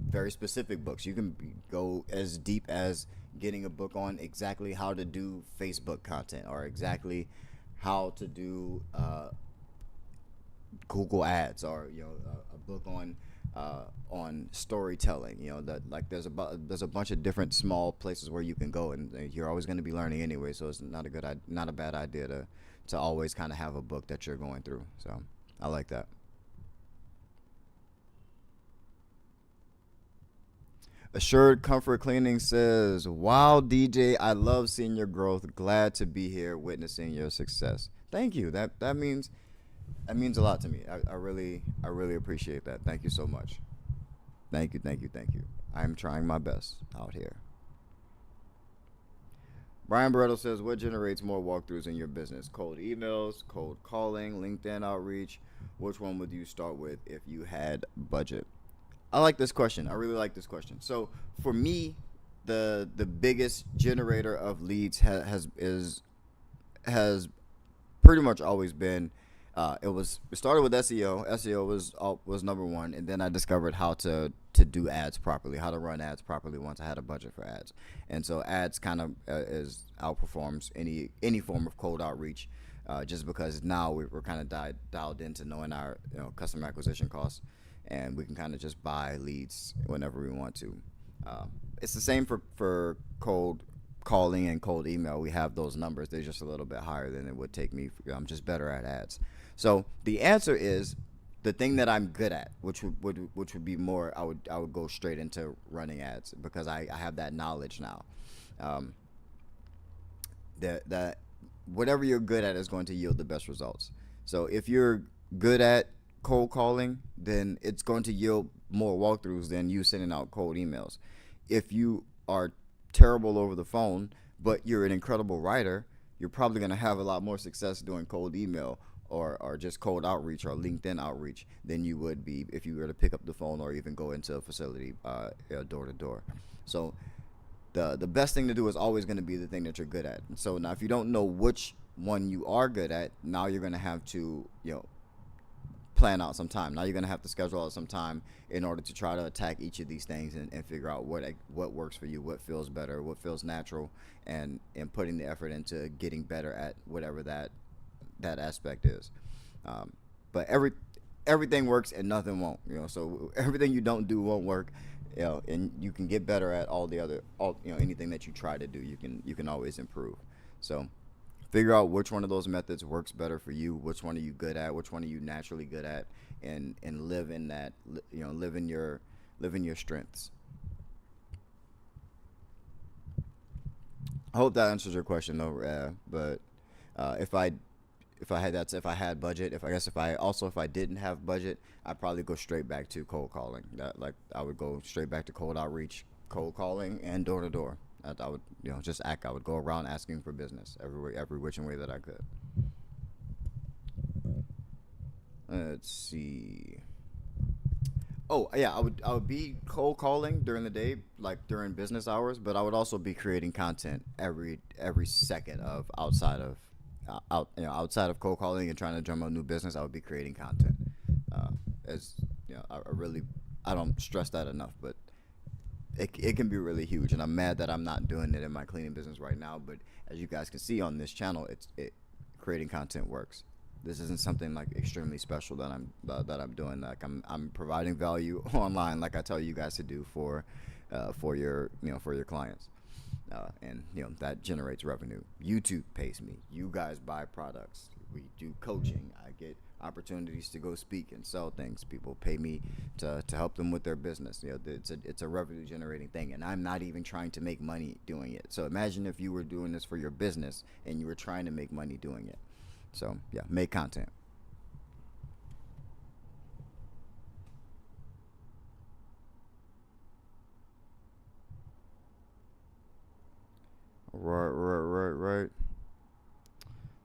very specific books. You can go as deep as getting a book on exactly how to do Facebook content, or exactly how to do Google ads, or a book on storytelling. There's a bunch of different small places where you can go, and you're always going to be learning anyway. So it's not a bad idea to always kind of have a book that you're going through. So I like that. Assured Comfort Cleaning says, wow, DJ, I love seeing your growth. Glad to be here witnessing your success. Thank you. That means a lot to me. I really appreciate that. Thank you so much. Thank you. I'm trying my best out here. Brian Barreto says, what generates more walkthroughs in your business? Cold emails, cold calling, LinkedIn outreach? Which one would you start with if you had budget? I like this question. I really like this question. So for me, the biggest generator of leads has pretty much always been it started with SEO. SEO was number one, and then I discovered how to do ads properly, how to run ads properly once I had a budget for ads. And so ads kind of outperforms any form of cold outreach, just because now we're kind of dialed into knowing our customer acquisition costs. And we can kind of just buy leads whenever we want to. It's the same for cold calling and cold email. We have those numbers. They're just a little bit higher than it would take me. I'm just better at ads. So the answer is the thing that I'm good at, which would be more, I would go straight into running ads because I have that knowledge now. That whatever you're good at is going to yield the best results. So if you're good at cold calling, then it's going to yield more walkthroughs than you sending out cold emails. If you are terrible over the phone, but you're an incredible writer, you're probably going to have a lot more success doing cold email or just cold outreach or LinkedIn outreach than you would be if you were to pick up the phone or even go into a facility door to door. So the best thing to do is always going to be the thing that you're good at. So now if you don't know which one you are good at, now you're going to have to, plan out some time. Now you're going to have to schedule out some time in order to try to attack each of these things and figure out what works for you, what feels better, what feels natural, and putting the effort into getting better at whatever that aspect is. But everything works and nothing won't, so everything you don't do won't work, and you can get better at anything that you try to do, you can always improve. So figure out which one of those methods works better for you, which one are you good at, which one are you naturally good at, and live in that, live in your strengths. I hope that answers your question though, but if I had budget, if I didn't have budget, I'd probably go straight back to cold calling. I would go straight back to cold outreach, cold calling, and door to door. I would, I would go around asking for business every which way that I could. Let's see. Oh yeah, I would be cold calling during the day, like during business hours, but I would also be creating content every second of outside of cold calling and trying to drum up new business. I would be creating content. I don't stress that enough, but it can be really huge, and I'm mad that I'm not doing it in my cleaning business right now. But as you guys can see on this channel, creating content works. This isn't something like extremely special that I'm doing. Like I'm providing value online, like I tell you guys to do for your clients, and that generates revenue. YouTube pays me. You guys buy products. We do coaching. I get opportunities to go speak and sell things. People pay me to help them with their business. It's a revenue generating thing, and I'm not even trying to make money doing it. So imagine if you were doing this for your business and you were trying to make money doing it. So yeah, make content. Right.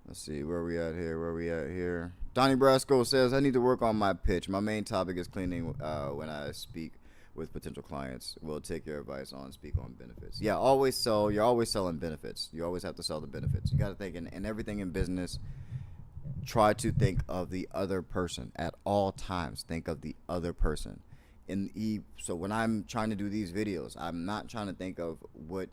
Let's see, where we at here? Donnie Brasco says, I need to work on my pitch. My main topic is cleaning when I speak with potential clients. Will take your advice on speak on benefits. Yeah, you're always selling benefits. You always have to sell the benefits. You got to think in everything in business, try to think of the other person at all times. Think of the other person. So when I'm trying to do these videos, I'm not trying to think of what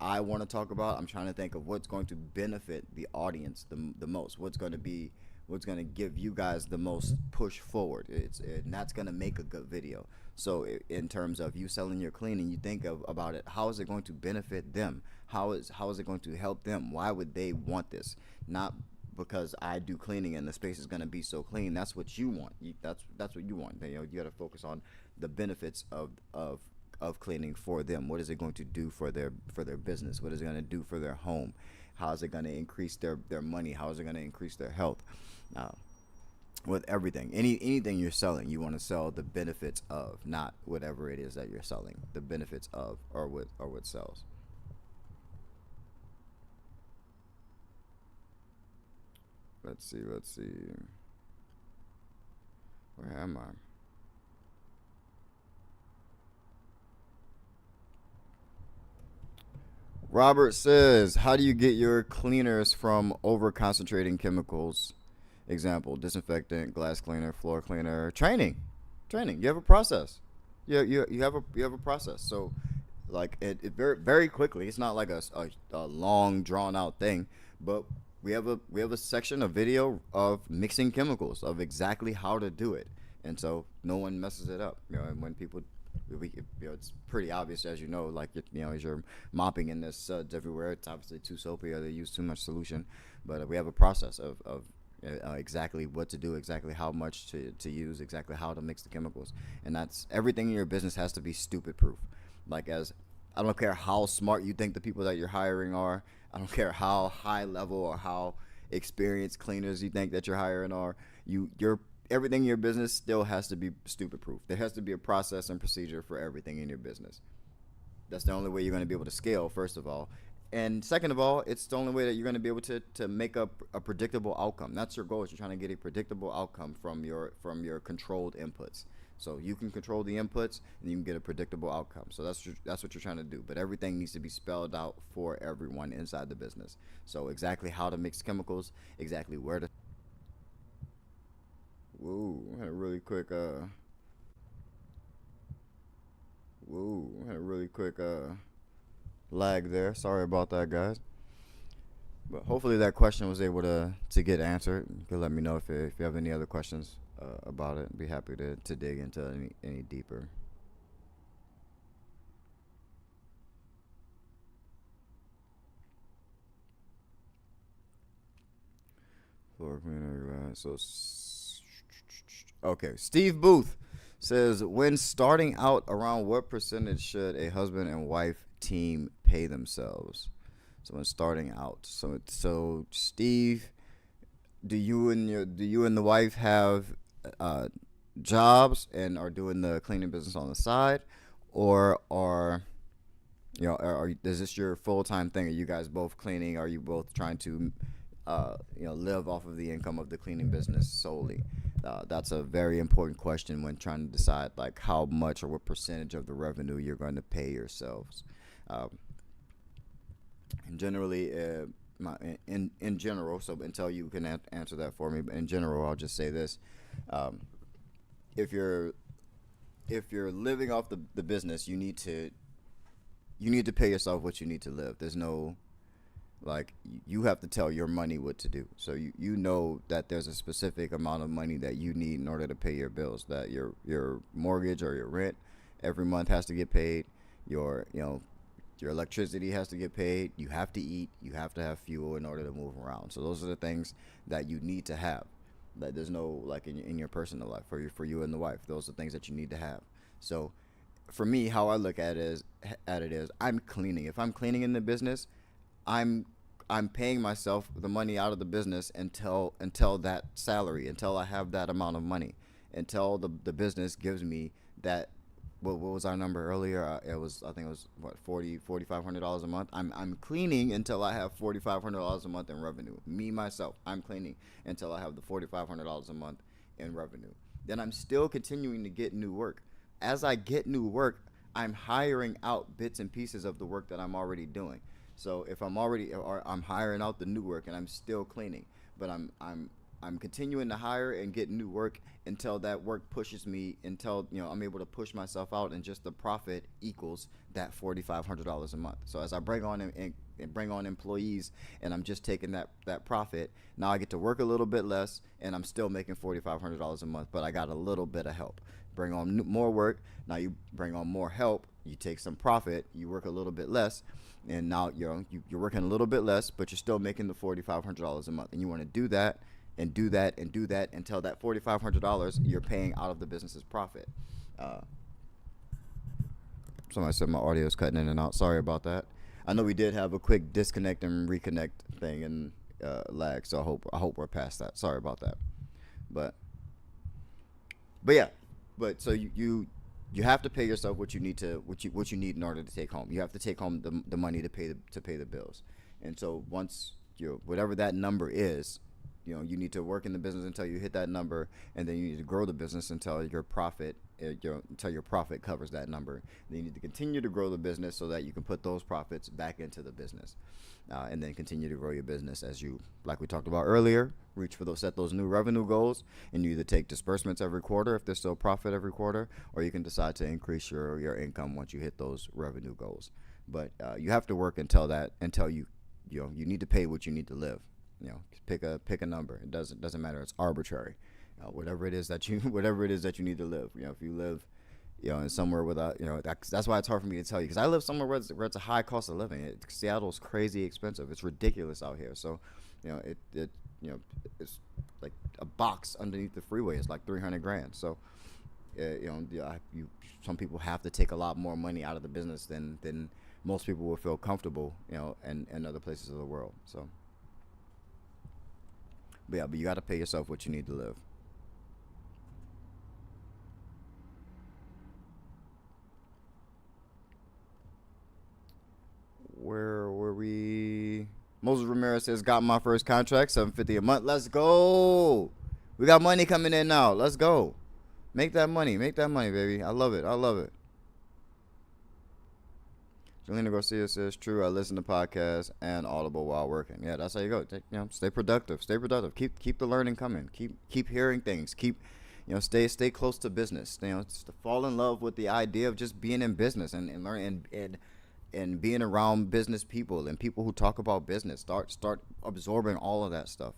I want to talk about. I'm trying to think of what's going to benefit the audience the most. What's going to give you guys the most push forward. And that's going to make a good video. So in terms of you selling your cleaning, you think about it. How is it going to benefit them? How is it going to help them? Why would they want this? Not because I do cleaning and the space is going to be so clean. That's what you want. That's what you want. You got to focus on the benefits of cleaning for them. What is it going to do for their business? What is it going to do for their home? How is it going to increase their money? How is it going to increase their health? With everything, anything you're selling, you want to sell the benefits of, not whatever it is that you're selling. The benefits of, or what sells. Let's see. Where am I? Robert says, how do you get your cleaners from over concentrating chemicals? Example, disinfectant, glass cleaner, floor cleaner. Training. You have a process. You have a process. So like it very, very quickly, it's not like a long drawn out thing, but we have a section, a video of mixing chemicals, of exactly how to do it, and so no one messes it up. And when people, it's pretty obvious, as like as you're mopping and there's suds everywhere. It's obviously too soapy, or they use too much solution. But we have a process of exactly what to do, exactly how much to use, exactly how to mix the chemicals. And that's everything in your business has to be stupid proof. Like, as I don't care how smart you think the people that you're hiring are. I don't care how high level or how experienced cleaners you think that you're hiring are. Your everything in your business still has to be stupid proof. There has to be a process and procedure for everything in your business. That's the only way you're going to be able to scale, first of all. And second of all, it's the only way that you're going to be able to make up a predictable outcome. That's your goal. Is you're trying to get a predictable outcome from your controlled inputs. So you can control the inputs, and you can get a predictable outcome. So that's what you're trying to do. But everything needs to be spelled out for everyone inside the business. So exactly how to mix chemicals, exactly where to. Whoa, I had a really quick. Whoa, I had a really quick lag there. Sorry about that, guys. But hopefully that question was able to get answered. You can let me know if you have any other questions about it. I'd be happy to dig into any deeper. Floor cleaner, okay. Steve Booth says, when starting out, around what percentage should a husband and wife team pay themselves? So when starting out, so Steve, do you and the wife have jobs and are doing the cleaning business on the side, or is this your full time thing? Are you guys both cleaning? Are you both trying to live off of the income of the cleaning business solely? That's a very important question when trying to decide like how much or what percentage of the revenue you're going to pay yourselves. And generally, in general, so until you can answer that for me, but in general, I'll just say this: if you're living off the business, you need to pay yourself what you need to live. There's no, like, you have to tell your money what to do. So you know that there's a specific amount of money that you need in order to pay your bills. That your mortgage or your rent every month has to get paid. Your electricity has to get paid. You have to eat. You have to have fuel in order to move around. So those are the things that you need to have. That there's no, like, in your personal life for you and the wife. Those are things that you need to have. So for me, how I look at it is I'm cleaning. If I'm cleaning in the business, I'm paying myself the money out of the business until that salary, until I have that amount of money, until the business gives me that. What was our number earlier? I think it was what, $4,500 a month. I'm cleaning until I have $4,500 a month in revenue. Me myself, I'm cleaning until I have the $4,500 a month in revenue. Then I'm still continuing to get new work. As I get new work, I'm hiring out bits and pieces of the work that I'm already doing. So if I'm hiring out the new work and I'm still cleaning, but I'm continuing to hire and get new work until that work pushes me, until I'm able to push myself out, and just the profit equals that $4,500 a month. So as I bring on employees and I'm just taking that profit, now I get to work a little bit less and I'm still making $4,500 a month, but I got a little bit of help. Bring on more work, now you bring on more help, you take some profit, you work a little bit less, and now you're working a little bit less, but you're still making the $4,500 a month, and you want to do that and do that and do that until that $4,500 you're paying out of the business's profit. Somebody said my audio is cutting in and out. Sorry about that. I know we did have a quick disconnect and reconnect thing and lag, so I hope we're past that. Sorry about that. But yeah. But so you have to pay yourself what you need in order to take home. You have to take home the money to pay the bills. And so once whatever that number is, you need to work in the business until you hit that number, and then you need to grow the business until your profit covers that number. Then you need to continue to grow the business so that you can put those profits back into the business, and then continue to grow your business as you, like we talked about earlier, set those new revenue goals, and you either take disbursements every quarter if there's still profit every quarter, or you can decide to increase your income once you hit those revenue goals. But you have to work until you need to pay what you need to live. Pick a number. It doesn't matter. It's arbitrary. Whatever it is that you need to live. If you live, in somewhere without, that's why it's hard for me to tell you, because I live somewhere where it's a high cost of living. Seattle's crazy expensive. It's ridiculous out here. So, it's like a box underneath the freeway is like 300 grand. So some people have to take a lot more money out of the business than most people will feel comfortable, in other places of the world. So, but you got to pay yourself what you need to live. Where were we? Moses Ramirez says, got my first contract, $750 a month. Let's go. We got money coming in now. Let's go. Make that money, baby. I love it. Jelena Garcia says, true. I listen to podcasts and Audible while working. Yeah, that's how you go. Stay productive. Keep the learning coming. Keep hearing things. Stay close to business. Just to fall in love with the idea of just being in business and learning and being around business people and people who talk about business. Start absorbing all of that stuff.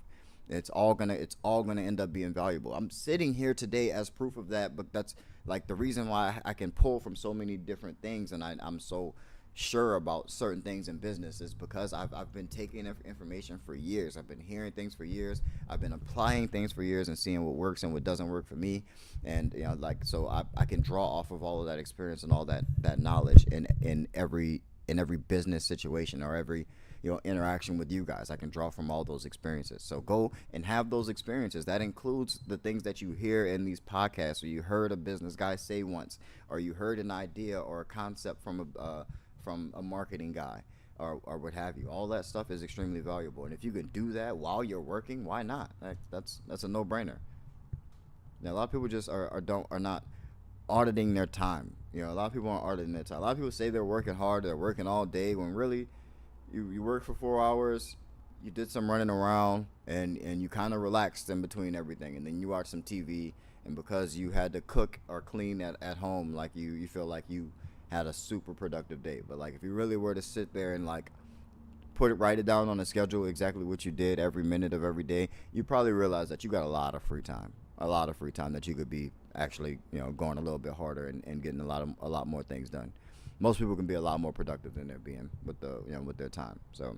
It's all gonna end up being valuable. I'm sitting here today as proof of that, but that's like the reason why I can pull from so many different things, and I'm so sure about certain things in business is because I've been taking information for years. I've been hearing things for years. I've been applying things for years and seeing what works and what doesn't work for me. And so I can draw off of all of that experience and all that knowledge in every business situation or every interaction with you guys. I can draw from all those experiences. So go and have those experiences. That includes the things that you hear in these podcasts, or you heard a business guy say once, or you heard an idea or a concept from a marketing guy, or what have you. All that stuff is extremely valuable. And if you can do that while you're working, why not? That's a no-brainer. Now, a lot of people just are not auditing their time. A lot of people aren't auditing their time. A lot of people say they're working hard, they're working all day, when really you work for 4 hours, you did some running around, and you kind of relaxed in between everything, and then you watch some TV, and because you had to cook or clean at home, like you feel like you had a super productive day. But like if you really were to sit there and like write it down on a schedule exactly what you did every minute of every day, you probably realize that you got a lot of free time that you could be actually going a little bit harder and getting a lot more things done. Most people can be a lot more productive than they're being with with their time. So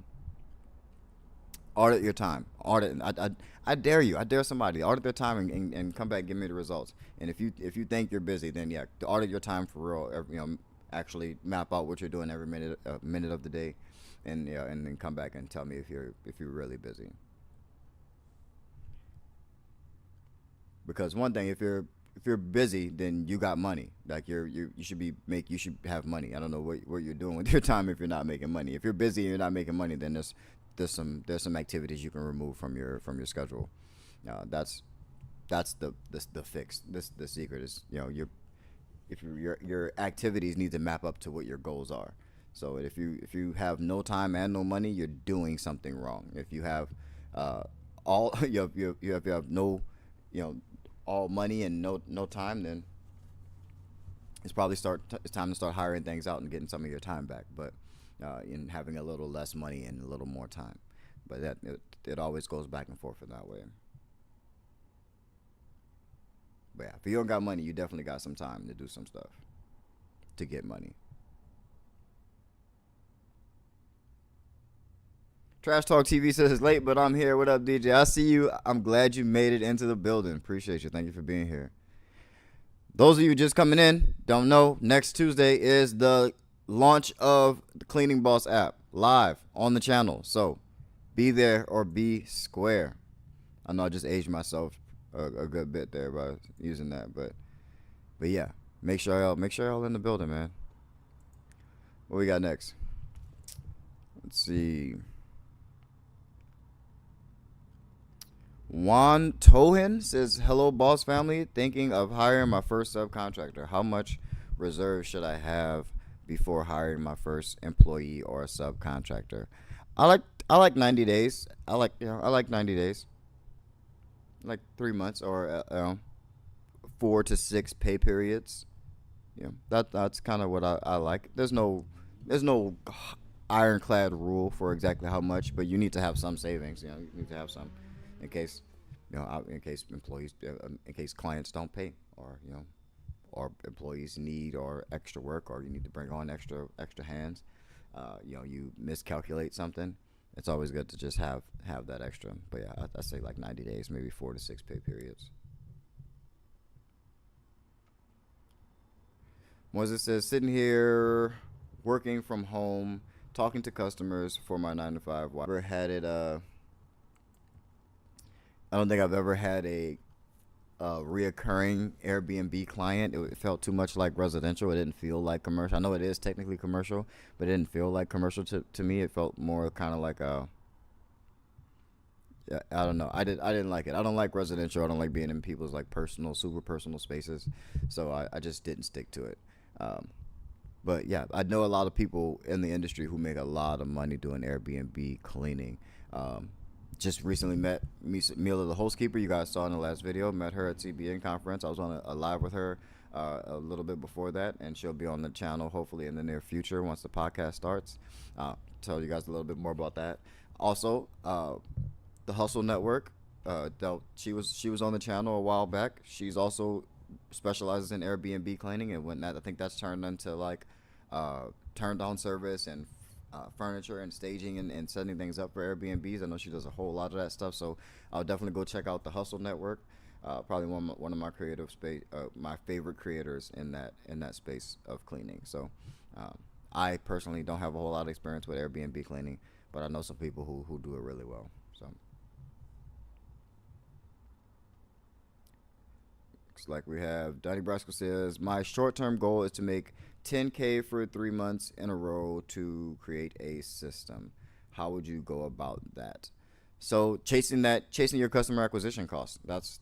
audit your time. I dare you. I dare somebody audit their time and come back and give me the results. And if you think you're busy, then yeah, audit your time for real. Actually map out what you're doing every minute of the day, and then come back and tell me if you're really busy. Because one thing, if you're busy, then you got money. Like you should have money. I don't know what you're doing with your time if you're not making money. If you're busy and you're not making money, then there's some activities you can remove from your schedule. That's the fix. The secret is your activities need to map up to what your goals are. So if you have no time and no money, you're doing something wrong. If you have all you have no all money and no time, then it's time to start hiring things out and getting some of your time back. But in having a little less money and a little more time, but it always goes back and forth in that way. But yeah, if you don't got money, you definitely got some time to do some stuff to get money. Trash Talk TV says it's late, but I'm here. What up, DJ? I see you. I'm glad you made it into the building. Appreciate you. Thank you for being here. Those of you just coming in, don't know, next Tuesday is the launch of the Cleaning Boss app live on the channel. So be there or be square. I know I just aged myself a good bit there by using that, but yeah, make sure y'all in the building, man. What we got next? Let's see. Juan Tohin says, hello, boss family. Thinking of hiring my first subcontractor. How much reserve should I have before hiring my first employee or a subcontractor? I like 90 days. I like 90 days. Like 3 months or 4 to 6 pay periods. That's kind of what I like. There's no ironclad rule for exactly how much, but you need to have some savings. You need to have some in case in case clients don't pay, or employees need or extra work, or you need to bring on extra hands. You miscalculate something. it's always good to just have that extra. But yeah, I say like 90 days, maybe 4 to 6 pay periods. Moses says, sitting here working from home, talking to customers for my 9 to 5. Well, I never had it. I don't think I've ever had a reoccurring Airbnb client. It felt too much like residential. It didn't feel like commercial. I know it is technically commercial, but it didn't feel like commercial to me. It felt more kind of like a, yeah, I don't know. I didn't like it. I don't like residential. I don't like being in people's like personal, super personal spaces. So I just didn't stick to it. Um, but yeah, I know a lot of people in the industry who make a lot of money doing Airbnb cleaning. Um, just recently met Mila, the housekeeper you guys saw in the last video. Met her at CBN conference. I was on a live with her a little bit before that, and she'll be on the channel hopefully in the near future once the podcast starts. Tell you guys a little bit more about that. Also, the Hustle Network. She was on the channel a while back. She's also specializes in Airbnb cleaning and whatnot. I think that's turned into like turned on service and furniture and staging and setting things up for Airbnbs. I know she does a whole lot of that stuff. So I'll definitely go check out the Hustle Network. Probably one of my creative space, my favorite creators in that space of cleaning. So I personally don't have a whole lot of experience with Airbnb cleaning, but I know some people who do it really well. So looks like we have Donnie Brasco says, my short-term goal is to make 10K for 3 months in a row to create a system. How would you go about that? So chasing your customer acquisition costs. That's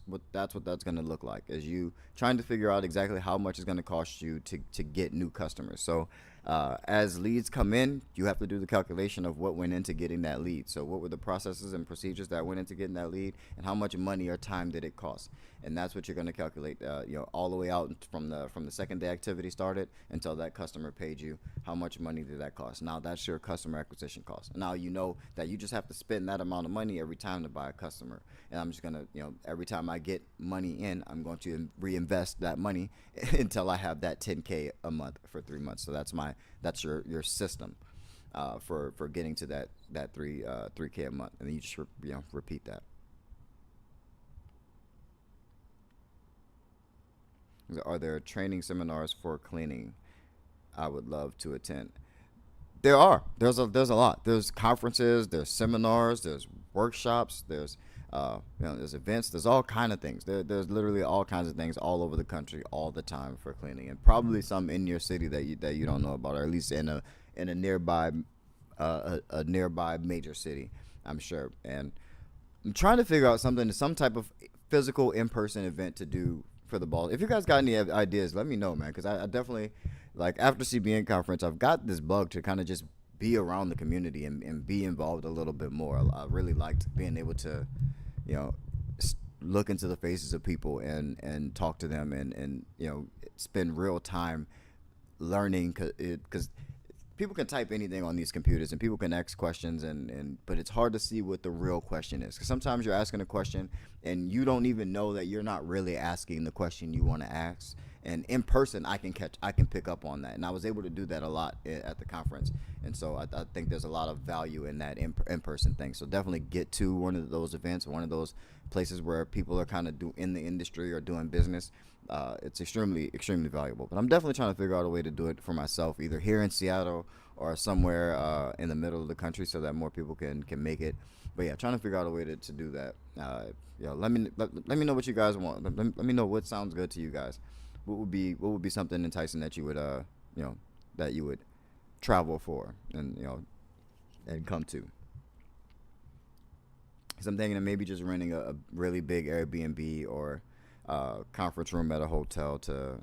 what that's going to look like. Is you trying to figure out exactly how much it's going to cost you to get new customers. So as leads come in, you have to do the calculation of what went into getting that lead. So what were the processes and procedures that went into getting that lead, and how much money or time did it cost? And that's what you're going to calculate. All the way out from the second day activity started until that customer paid you. How much money did that cost? Now that's your customer acquisition cost. Now you know that you just have to spend that amount of money every time to buy a customer. And I'm just gonna, every time I get money in, I'm going to reinvest that money until I have that 10K a month for 3 months. So that's your system for getting to that 3K a month, and then you just repeat that. Are there training seminars for cleaning? I would love to attend. There are. There's a lot. There's conferences. There's seminars. There's workshops. There's events. There's all kind of things. There's literally all kinds of things all over the country all the time for cleaning, and probably some in your city that you don't know about, or at least in a nearby a nearby major city, I'm sure. And I'm trying to figure out some type of physical in-person event to do for the ball. If you guys got any ideas, let me know, man, because I definitely, like, after CBN conference, I've got this bug to kind of just be around the community and be involved a little bit more. I really liked being able to, look into the faces of people and talk to them and spend real time learning, because people can type anything on these computers and people can ask questions but it's hard to see what the real question is, because sometimes you're asking a question and you don't even know that you're not really asking the question you want to ask. And in person, I can pick up on that, and I was able to do that a lot at the conference. And so I think there's a lot of value in that in-person thing. So definitely get to one of those events, one of those places where people are kind of in the industry or doing business. It's extremely valuable. But I'm definitely trying to figure out a way to do it for myself, either here in Seattle or somewhere in the middle of the country, so that more people can make it. But yeah, trying to figure out a way to do that. Let me know what you guys want. Let me know what sounds good to you guys. What would be something enticing that you would that you would travel for and come to? So I'm thinking of maybe just renting a really big Airbnb or conference room at a hotel to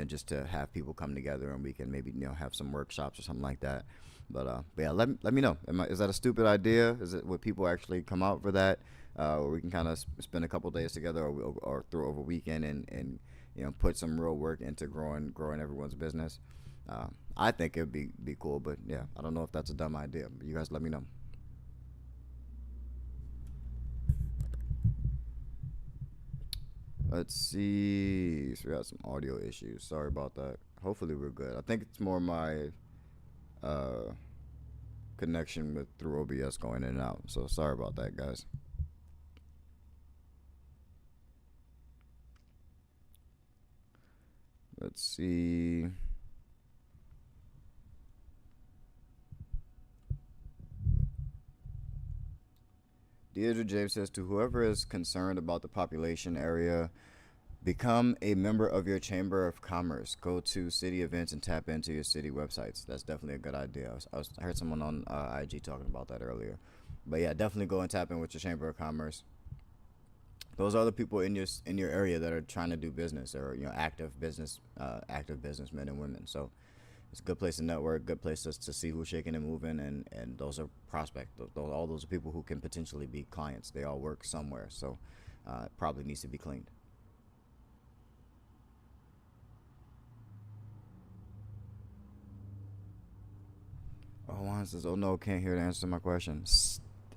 just to have people come together, and we can maybe have some workshops or something like that. But yeah, let me know. Is that a stupid idea? Would people actually come out for that? Or we can kind of spend a couple days together, or throw over a weekend and put some real work into growing everyone's business. I think it would be cool, but yeah, I don't know if that's a dumb idea. But you guys let me know. Let's see. So we got some audio issues. Sorry about that. Hopefully we're good. I think it's more my connection with through OBS going in and out. So sorry about that, guys. Let's see. Deidre James says, to whoever is concerned about the population area, become a member of your chamber of commerce. Go to city events and tap into your city websites. That's definitely a good idea. I heard someone on IG talking about that earlier. But yeah, definitely go and tap in with your chamber of commerce. Those are the people in your area that are trying to do business, or active businessmen and women. So it's a good place to network, good place to see who's shaking and moving, and those are prospects. All those are people who can potentially be clients. They all work somewhere, so it probably needs to be cleaned. Oh, Juan says, "Oh no, can't hear the answer to my question."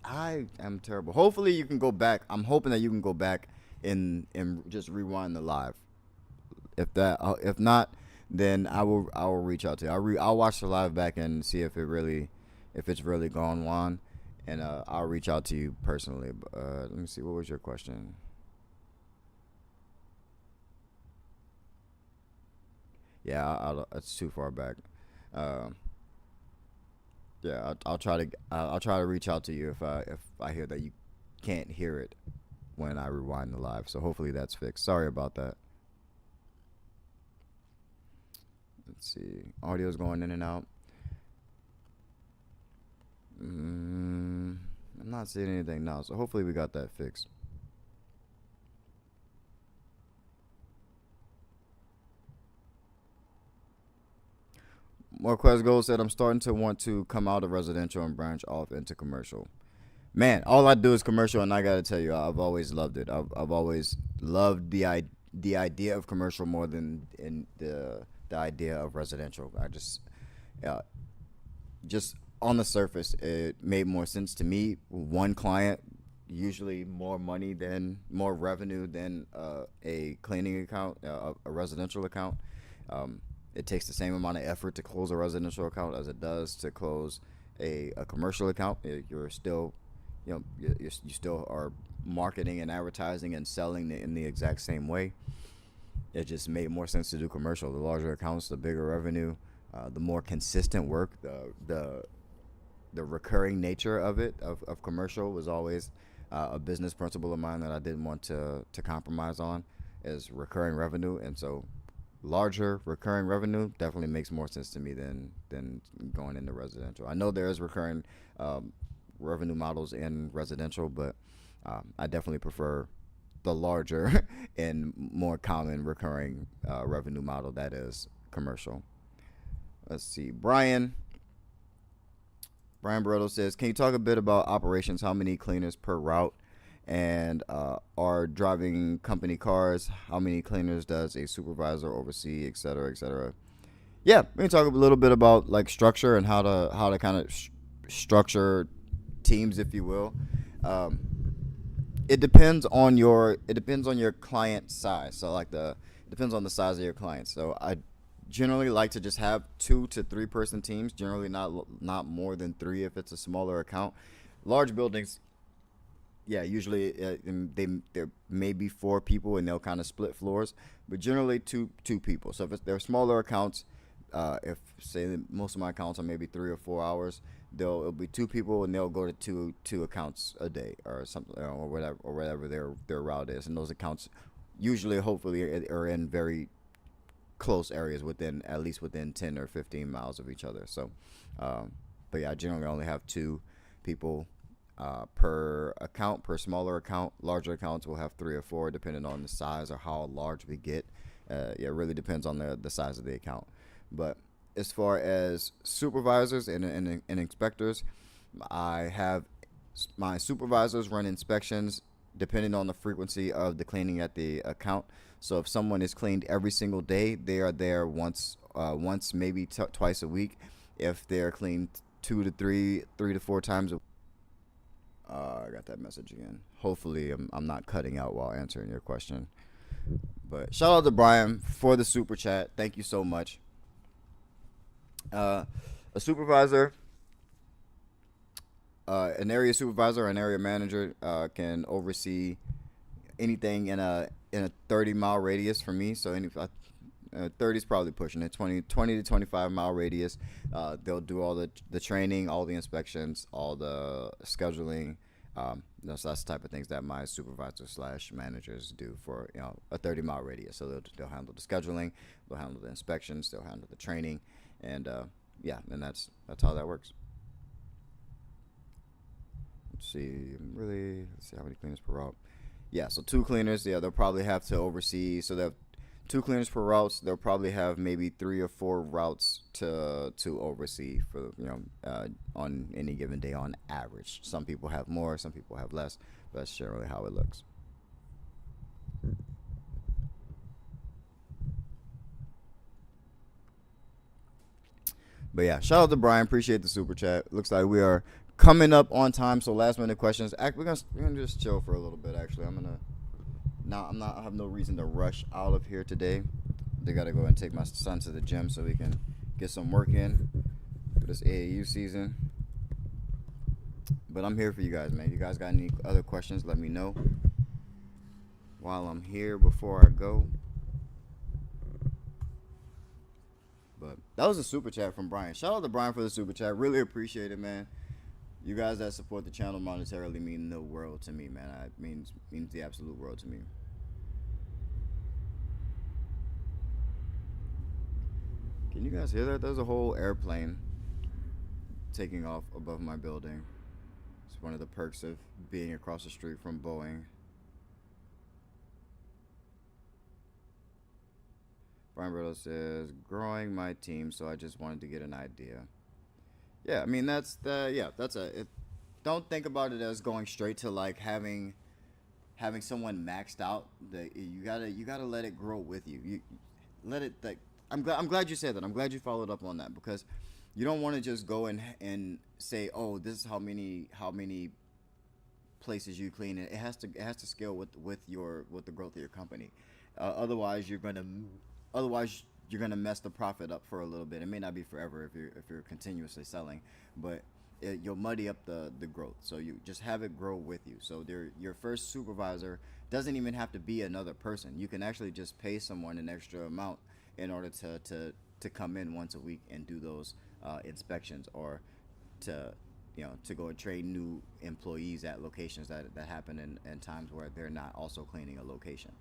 I am terrible. Hopefully you can go back. I'm hoping that you can go back and just rewind the live. If not, then I will reach out to you. I'll watch the live back and see if it's really gone, Juan, and I'll reach out to you personally. Let me see. What was your question? Yeah, it's too far back. Uh, yeah, I'll try to reach out to you if I hear that you can't hear it when I rewind the live. So hopefully that's fixed. Sorry about that. Let's see. Audio's going in and out. I'm not seeing anything now, so hopefully we got that fixed. Marquez Gold said, I'm starting to want to come out of residential and branch off into commercial. Man, all I do is commercial, and I got to tell you, I've always loved it. I've always loved the idea of commercial more than in the idea of residential. Uh, just on the surface, it made more sense to me. One client, usually more revenue than a cleaning account, a residential account. It takes the same amount of effort to close a residential account as it does to close a commercial account. You're still, you still are marketing and advertising and selling in the exact same way. It just made more sense to do commercial. The larger accounts, the bigger revenue, the more consistent work, the recurring nature of commercial was always a business principle of mine that I didn't want to compromise on, is recurring revenue. And so larger recurring revenue definitely makes more sense to me than going into residential. I know there is recurring revenue models in residential, but I definitely prefer the larger and more common recurring revenue model that is commercial. Let's see. Brian Barreto says, can you talk a bit about operations? How many cleaners per route? And are driving company cars? How many cleaners does a supervisor oversee, et cetera, et cetera? Yeah, we can talk a little bit about like structure and how to kind of structure teams, if you will. It depends on your client size. So it depends on the size of your client. So I generally like to just have 2 to 3 person teams. Generally not more than 3 if it's a smaller account. Large buildings, yeah, usually there may be 4 people and they'll kind of split floors, but generally two people. So if they're smaller accounts, if say most of my accounts are maybe 3 or 4 hours, it'll be 2 people and they'll go to two accounts a day or something, or whatever their route is. And those accounts usually, hopefully, are in very close areas, at least within 10 or 15 miles of each other. So, but yeah, I generally only have 2 people per account, per smaller account. Larger accounts will have 3 or 4, depending on the size or how large we get. It really depends on the size of the account. But as far as supervisors and inspectors, I have my supervisors run inspections depending on the frequency of the cleaning at the account. So if someone is cleaned every single day, they are there once, maybe twice a week. If they're cleaned 2 to 3 to 4 times a week. I got that message again. Hopefully I'm not cutting out while answering your question. But shout out to Brian for the super chat. Thank you so much. A supervisor an area supervisor or an area manager can oversee anything in a 30-mile radius for me. So 30 is probably pushing it. 20 to 25-mile radius. They'll do all the training, all the inspections, all the scheduling. So that's the type of things that my supervisor slash managers do for a 30-mile radius. So they'll handle the scheduling, they'll handle the inspections, they'll handle the training, and and that's how that works. Let's see how many cleaners per route. Yeah, so 2 cleaners. Yeah, they'll probably have to oversee. So they'll 2 cleaners per routes. They'll probably have maybe 3 or 4 routes to oversee for on any given day on average. Some people have more, some people have less, but that's generally how it looks. But yeah, shout out to Brian. Appreciate the super chat. Looks like we are coming up on time. So last minute questions. We're gonna just chill for a little bit. Actually, I have no reason to rush out of here today. They gotta go and take my son to the gym so we can get some work in for this AAU season. But I'm here for you guys, man. If you guys got any other questions, let me know while I'm here before I go. But that was a super chat from Brian. Shout out to Brian for the super chat. Really appreciate it, man. You guys that support the channel monetarily mean the world to me, man. It means the absolute world to me. Can you guys hear that? There's a whole airplane taking off above my building. It's one of the perks of being across the street from Boeing. Brian Brittle says, growing my team, so I just wanted to get an idea. Yeah, I mean, don't think about it as going straight to like having someone maxed out. You gotta let it grow with you. You let it like. I'm glad you said that. I'm glad you followed up on that, because you don't want to just go and say, oh, this is how many places you clean. It has to scale with the growth of your company. Otherwise you're gonna mess the profit up for a little bit. It may not be forever if you're continuously selling, but you'll muddy up the growth. So you just have it grow with you. So your first supervisor doesn't even have to be another person. You can actually just pay someone an extra amount in order to come in once a week and do those inspections, or to go and train new employees at locations that happen in times where they're not also cleaning a location.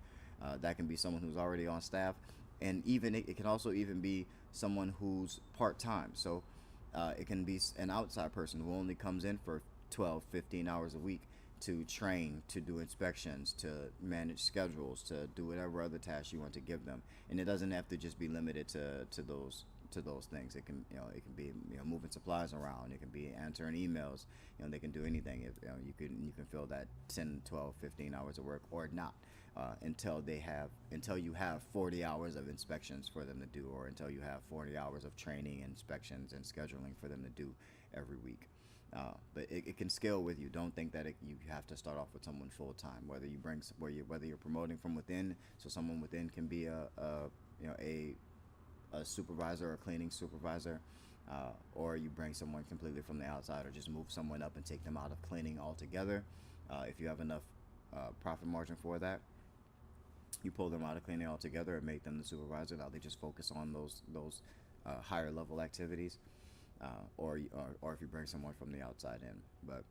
That can be someone who's already on staff, and even it can also even be someone who's part-time. So it can be an outside person who only comes in for 12, 15 hours a week to train, to do inspections, to manage schedules, to do whatever other tasks you want to give them. And it doesn't have to just be limited to those things. It can be moving supplies around. It can be answering emails. They can do anything. If you can fill that 10, 12, 15 hours of work or not, until you have 40 hours of inspections for them to do, or until you have 40 hours of training, inspections, and scheduling for them to do every week. But it can scale with you. Don't think that you have to start off with someone full time. Whether you're promoting from within, so someone within can be a supervisor or a cleaning supervisor, or you bring someone completely from the outside, or just move someone up and take them out of cleaning altogether. If you have enough profit margin for that, you pull them out of cleaning altogether and make them the supervisor. Now they just focus on those higher level activities. Or if you bring someone from the outside in. But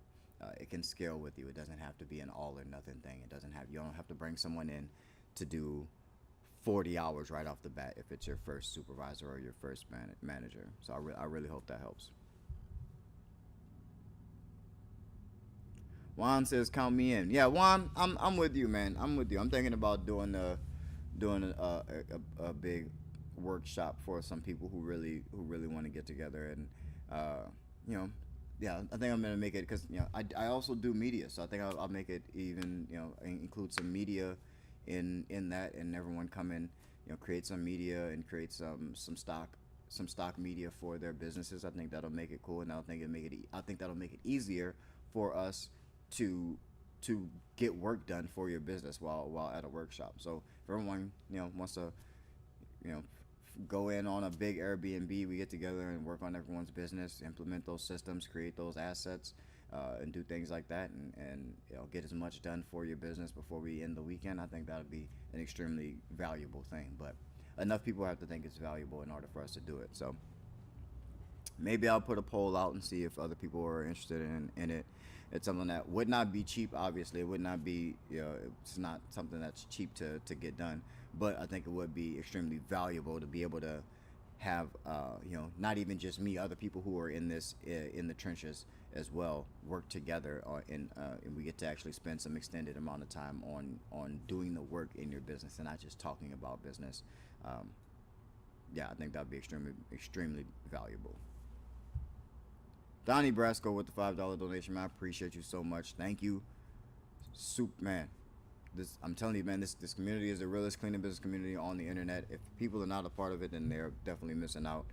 it can scale with you. It doesn't have to be an all or nothing thing. You don't have to bring someone in to do 40 hours right off the bat if it's your first supervisor or your first manager. So I really hope that helps. Juan says, "Count me in." Yeah, Juan, I'm with you, man. I'm with you. I'm thinking about doing a big workshop for some people who really want to get together, and yeah, I think I'm gonna make it, because I also do media, so I think I'll make it even include some media in that, and everyone come in, create some media and create some stock media for their businesses. I think that'll make it cool, and I think that'll make it easier for us to get work done for your business while at a workshop. So if everyone wants to go in on a big Airbnb, we get together and work on everyone's business, implement those systems, create those assets, and do things like that, and get as much done for your business before we end the weekend. I think that would be an extremely valuable thing. But enough people have to think it's valuable in order for us to do it. So maybe I'll put a poll out and see if other people are interested in it. It's something that would not be cheap. Obviously, it would not be. It's not something that's cheap to get done. But I think it would be extremely valuable to be able to have, not even just me, other people who are in this in the trenches as well, work together, and we get to actually spend some extended amount of time on doing the work in your business and not just talking about business. I think that would be extremely valuable. Donnie Brasco with the $5 donation, man. I appreciate you so much. Thank you, Soup man. I'm telling you, man, this community is the realest cleaning business community on the internet. If people are not a part of it, then they're definitely missing out.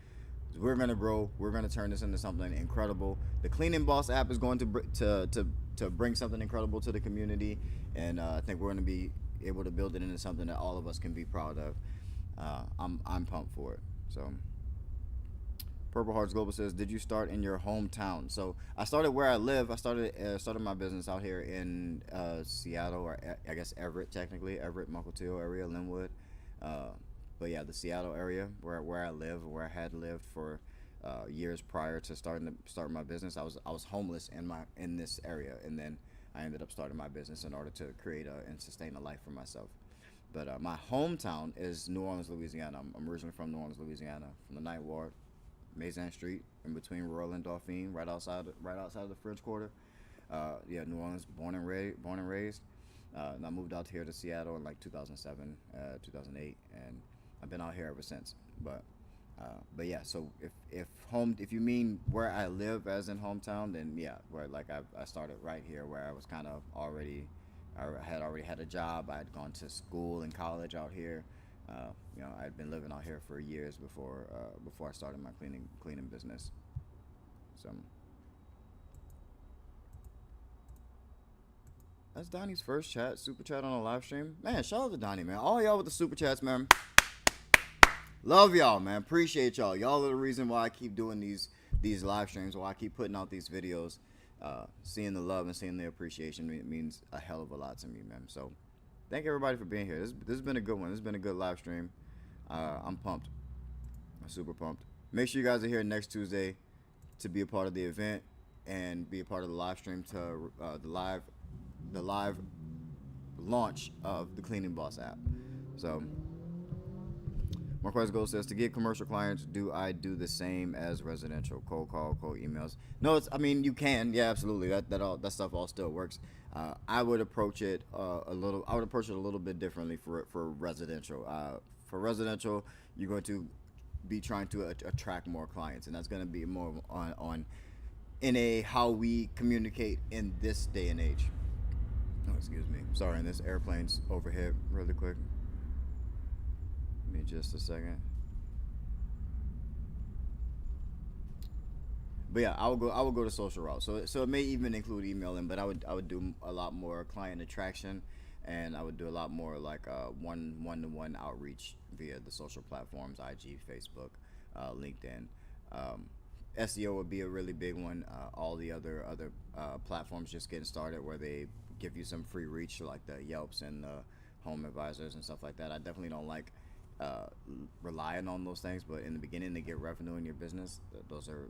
We're gonna grow. We're gonna turn this into something incredible. The Cleaning Boss app is going to bring something incredible to the community, and I think we're gonna be able to build it into something that all of us can be proud of. I'm pumped for it. So. Purple Hearts Global says, "Did you start in your hometown?" So I started where I live. I started my business out here in Seattle, or I guess Everett, technically Everett, Mukilteo area, Linwood. But yeah, the Seattle area where I live, where I had lived for years prior to starting my business. I was homeless in this area, and then I ended up starting my business in order to create and sustain a life for myself. But my hometown is New Orleans, Louisiana. I'm originally from New Orleans, Louisiana, from the Ninth Ward. Maison Street, in between Royal and Dauphine, right outside of the French Quarter. New Orleans, born and raised. And I moved out here to Seattle in like 2007, 2008, and I've been out here ever since. But yeah. So if you mean where I live as in hometown, then yeah, where like I started right here, where I was kind of I had already had a job. I had gone to school and college out here. I'd been living out here for years before I started my cleaning business. So that's Donnie's first super chat on a live stream. Man, shout out to Donnie, man. All y'all with the super chats, man. Love y'all, man. Appreciate y'all. Y'all are the reason why I keep doing these live streams, why I keep putting out these videos. Seeing the love and seeing the appreciation, it means a hell of a lot to me, man. So thank everybody for being here. This has been a good one. This has been a good live stream. I'm pumped. I'm super pumped. Make sure you guys are here next Tuesday to be a part of the event and be a part of the live stream to the live launch of the Cleaning Boss app. So Marquez Gold says, to get commercial clients, do I do the same as residential? Cold call, cold emails? No, you can. Yeah, absolutely. That stuff all still works. I would approach it a little bit differently for residential. For residential, you're going to be trying to attract more clients, and that's going to be more on how we communicate in this day and age. Oh, excuse me. Sorry, and this airplane's overhead really quick. Give me just a second. But yeah, I will go to social route. So it may even include emailing, but I would do a lot more client attraction, and I would do a lot more like one-to-one outreach via the social platforms, IG, Facebook, LinkedIn. SEO would be a really big one. All the other platforms just getting started, where they give you some free reach, like the Yelps and the Home Advisors and stuff like that. I definitely don't like relying on those things, but in the beginning to get revenue in your business, those are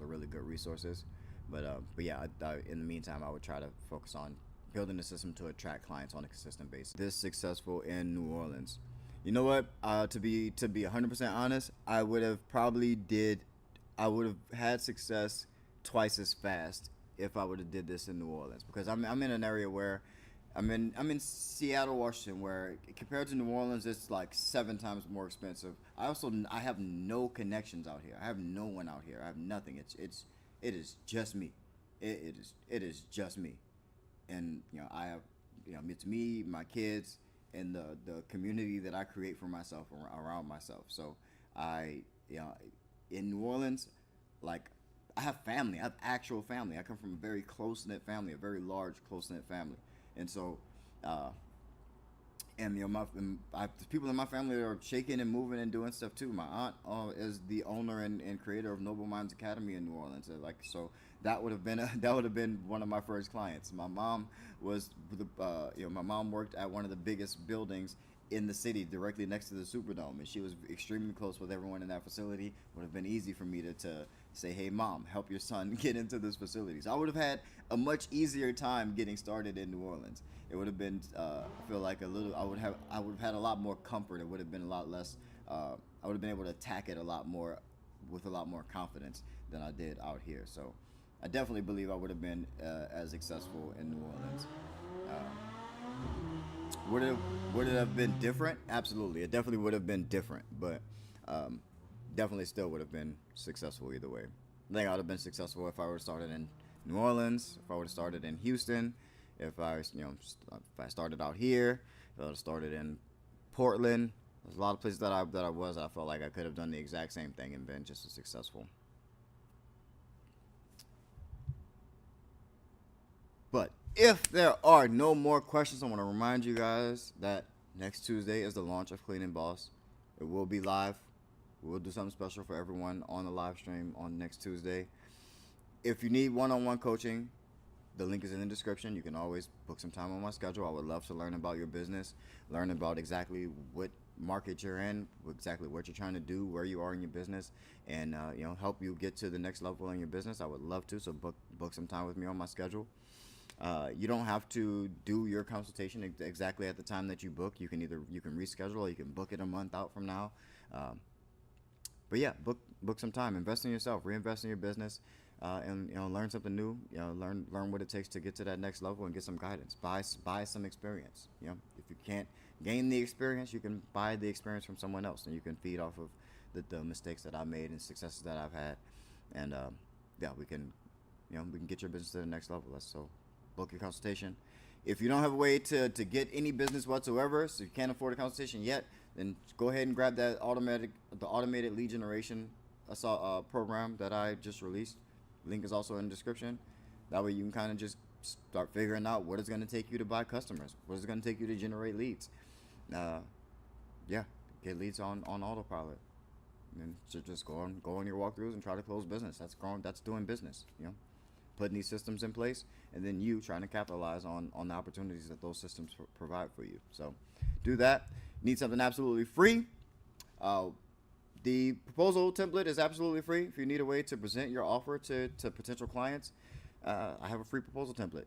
really good resources. But yeah, in the meantime, I would try to focus on building a system to attract clients on a consistent basis. This successful in New Orleans. You know what? To be 100% honest, I would have had success twice as fast if I would have did this in New Orleans, because I'm in an area where I'm in Seattle, Washington, where compared to New Orleans, it's like 7 times more expensive. I have no connections out here. I have no one out here. I have nothing. It is just me. It is just me. And I have it's me, my kids, and the community that I create for myself around myself. So in New Orleans, like, I have family. I have actual family. I come from a very close-knit family, a very large close-knit family. And so And the people in my family are shaking and moving and doing stuff too. My aunt is the owner and creator of Noble Minds Academy in New Orleans. So that would have been one of my first clients. My mom was my mom worked at one of the biggest buildings in the city, directly next to the Superdome, and she was extremely close with everyone in that facility. Would have been easy for me to say, "Hey, mom, help your son get into this facility." So I would have had a much easier time getting started in New Orleans. It would have been, I feel like I would have had a lot more comfort. It would have been a lot less. I would have been able to attack it a lot more with a lot more confidence than I did out here. So I definitely believe I would have been as successful in New Orleans. Would it have been different? Absolutely, it definitely would have been different, but definitely still would have been successful either way. I think I would have been successful if I would have started in New Orleans, if I would have started in Houston, if I started out here, if I would have started in Portland. There's a lot of places that I felt like I could have done the exact same thing and been just as successful. But if there are no more questions, I want to remind you guys that next Tuesday is the launch of Clean and Boss. It will be live. We will do something special for everyone on the live stream on next Tuesday. If you need one-on-one coaching, the link is in the description. You can always book some time on my schedule. I would love to learn about your business, learn about exactly what market you're in, exactly what you're trying to do, where you are in your business, and help you get to the next level in your business. I would love to. So book some time with me on my schedule. You don't have to do your consultation exactly at the time that you book. You can reschedule, or you can book it a month out from now. But yeah, book some time. Invest in yourself. Reinvest in your business, and learn something new. Learn what it takes to get to that next level and get some guidance. Buy some experience. If you can't gain the experience, you can buy the experience from someone else, and you can feed off of the mistakes that I made and successes that I've had, and we can get your business to the next level. So book your consultation. If you don't have a way to get any business whatsoever, so you can't afford a consultation yet, then go ahead and grab that automated lead generation program that I just released. Link is also in the description. That way you can kind of just start figuring out what it's going to take you to buy customers, what it's going to take you to generate leads. Get leads on autopilot, and just go on your walkthroughs and try to close business. That's doing business. Putting these systems in place, and then you trying to capitalize on the opportunities that those systems provide for you. So do that. Need something absolutely free. The proposal template is absolutely free. If you need a way to present your offer to potential clients, I have a free proposal template.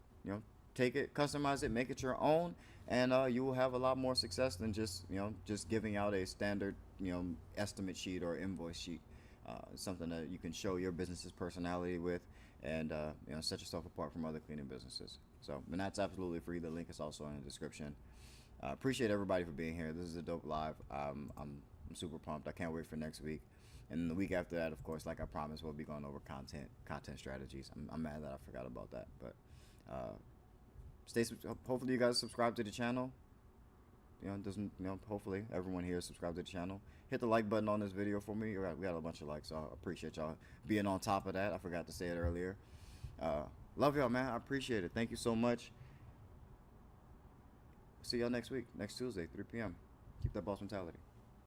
Take it, customize it, make it your own, and you will have a lot more success than just giving out a standard estimate sheet or invoice sheet. Something that you can show your business's personality with, and set yourself apart from other cleaning businesses. So, and that's absolutely free. The link is also in the description. Appreciate everybody for being here. This is a dope live. I'm super pumped. I can't wait for next week. And the week after that, of course, like I promised, we'll be going over content strategies. I'm mad that I forgot about that, but hopefully you guys subscribe to the channel. Hopefully everyone here is subscribed to the channel. Hit the like button on this video for me. We got a bunch of likes, so I appreciate y'all being on top of that. I forgot to say it earlier. Love y'all, man. I appreciate it. Thank you so much. See y'all next week, next Tuesday, 3 p.m. Keep that boss mentality.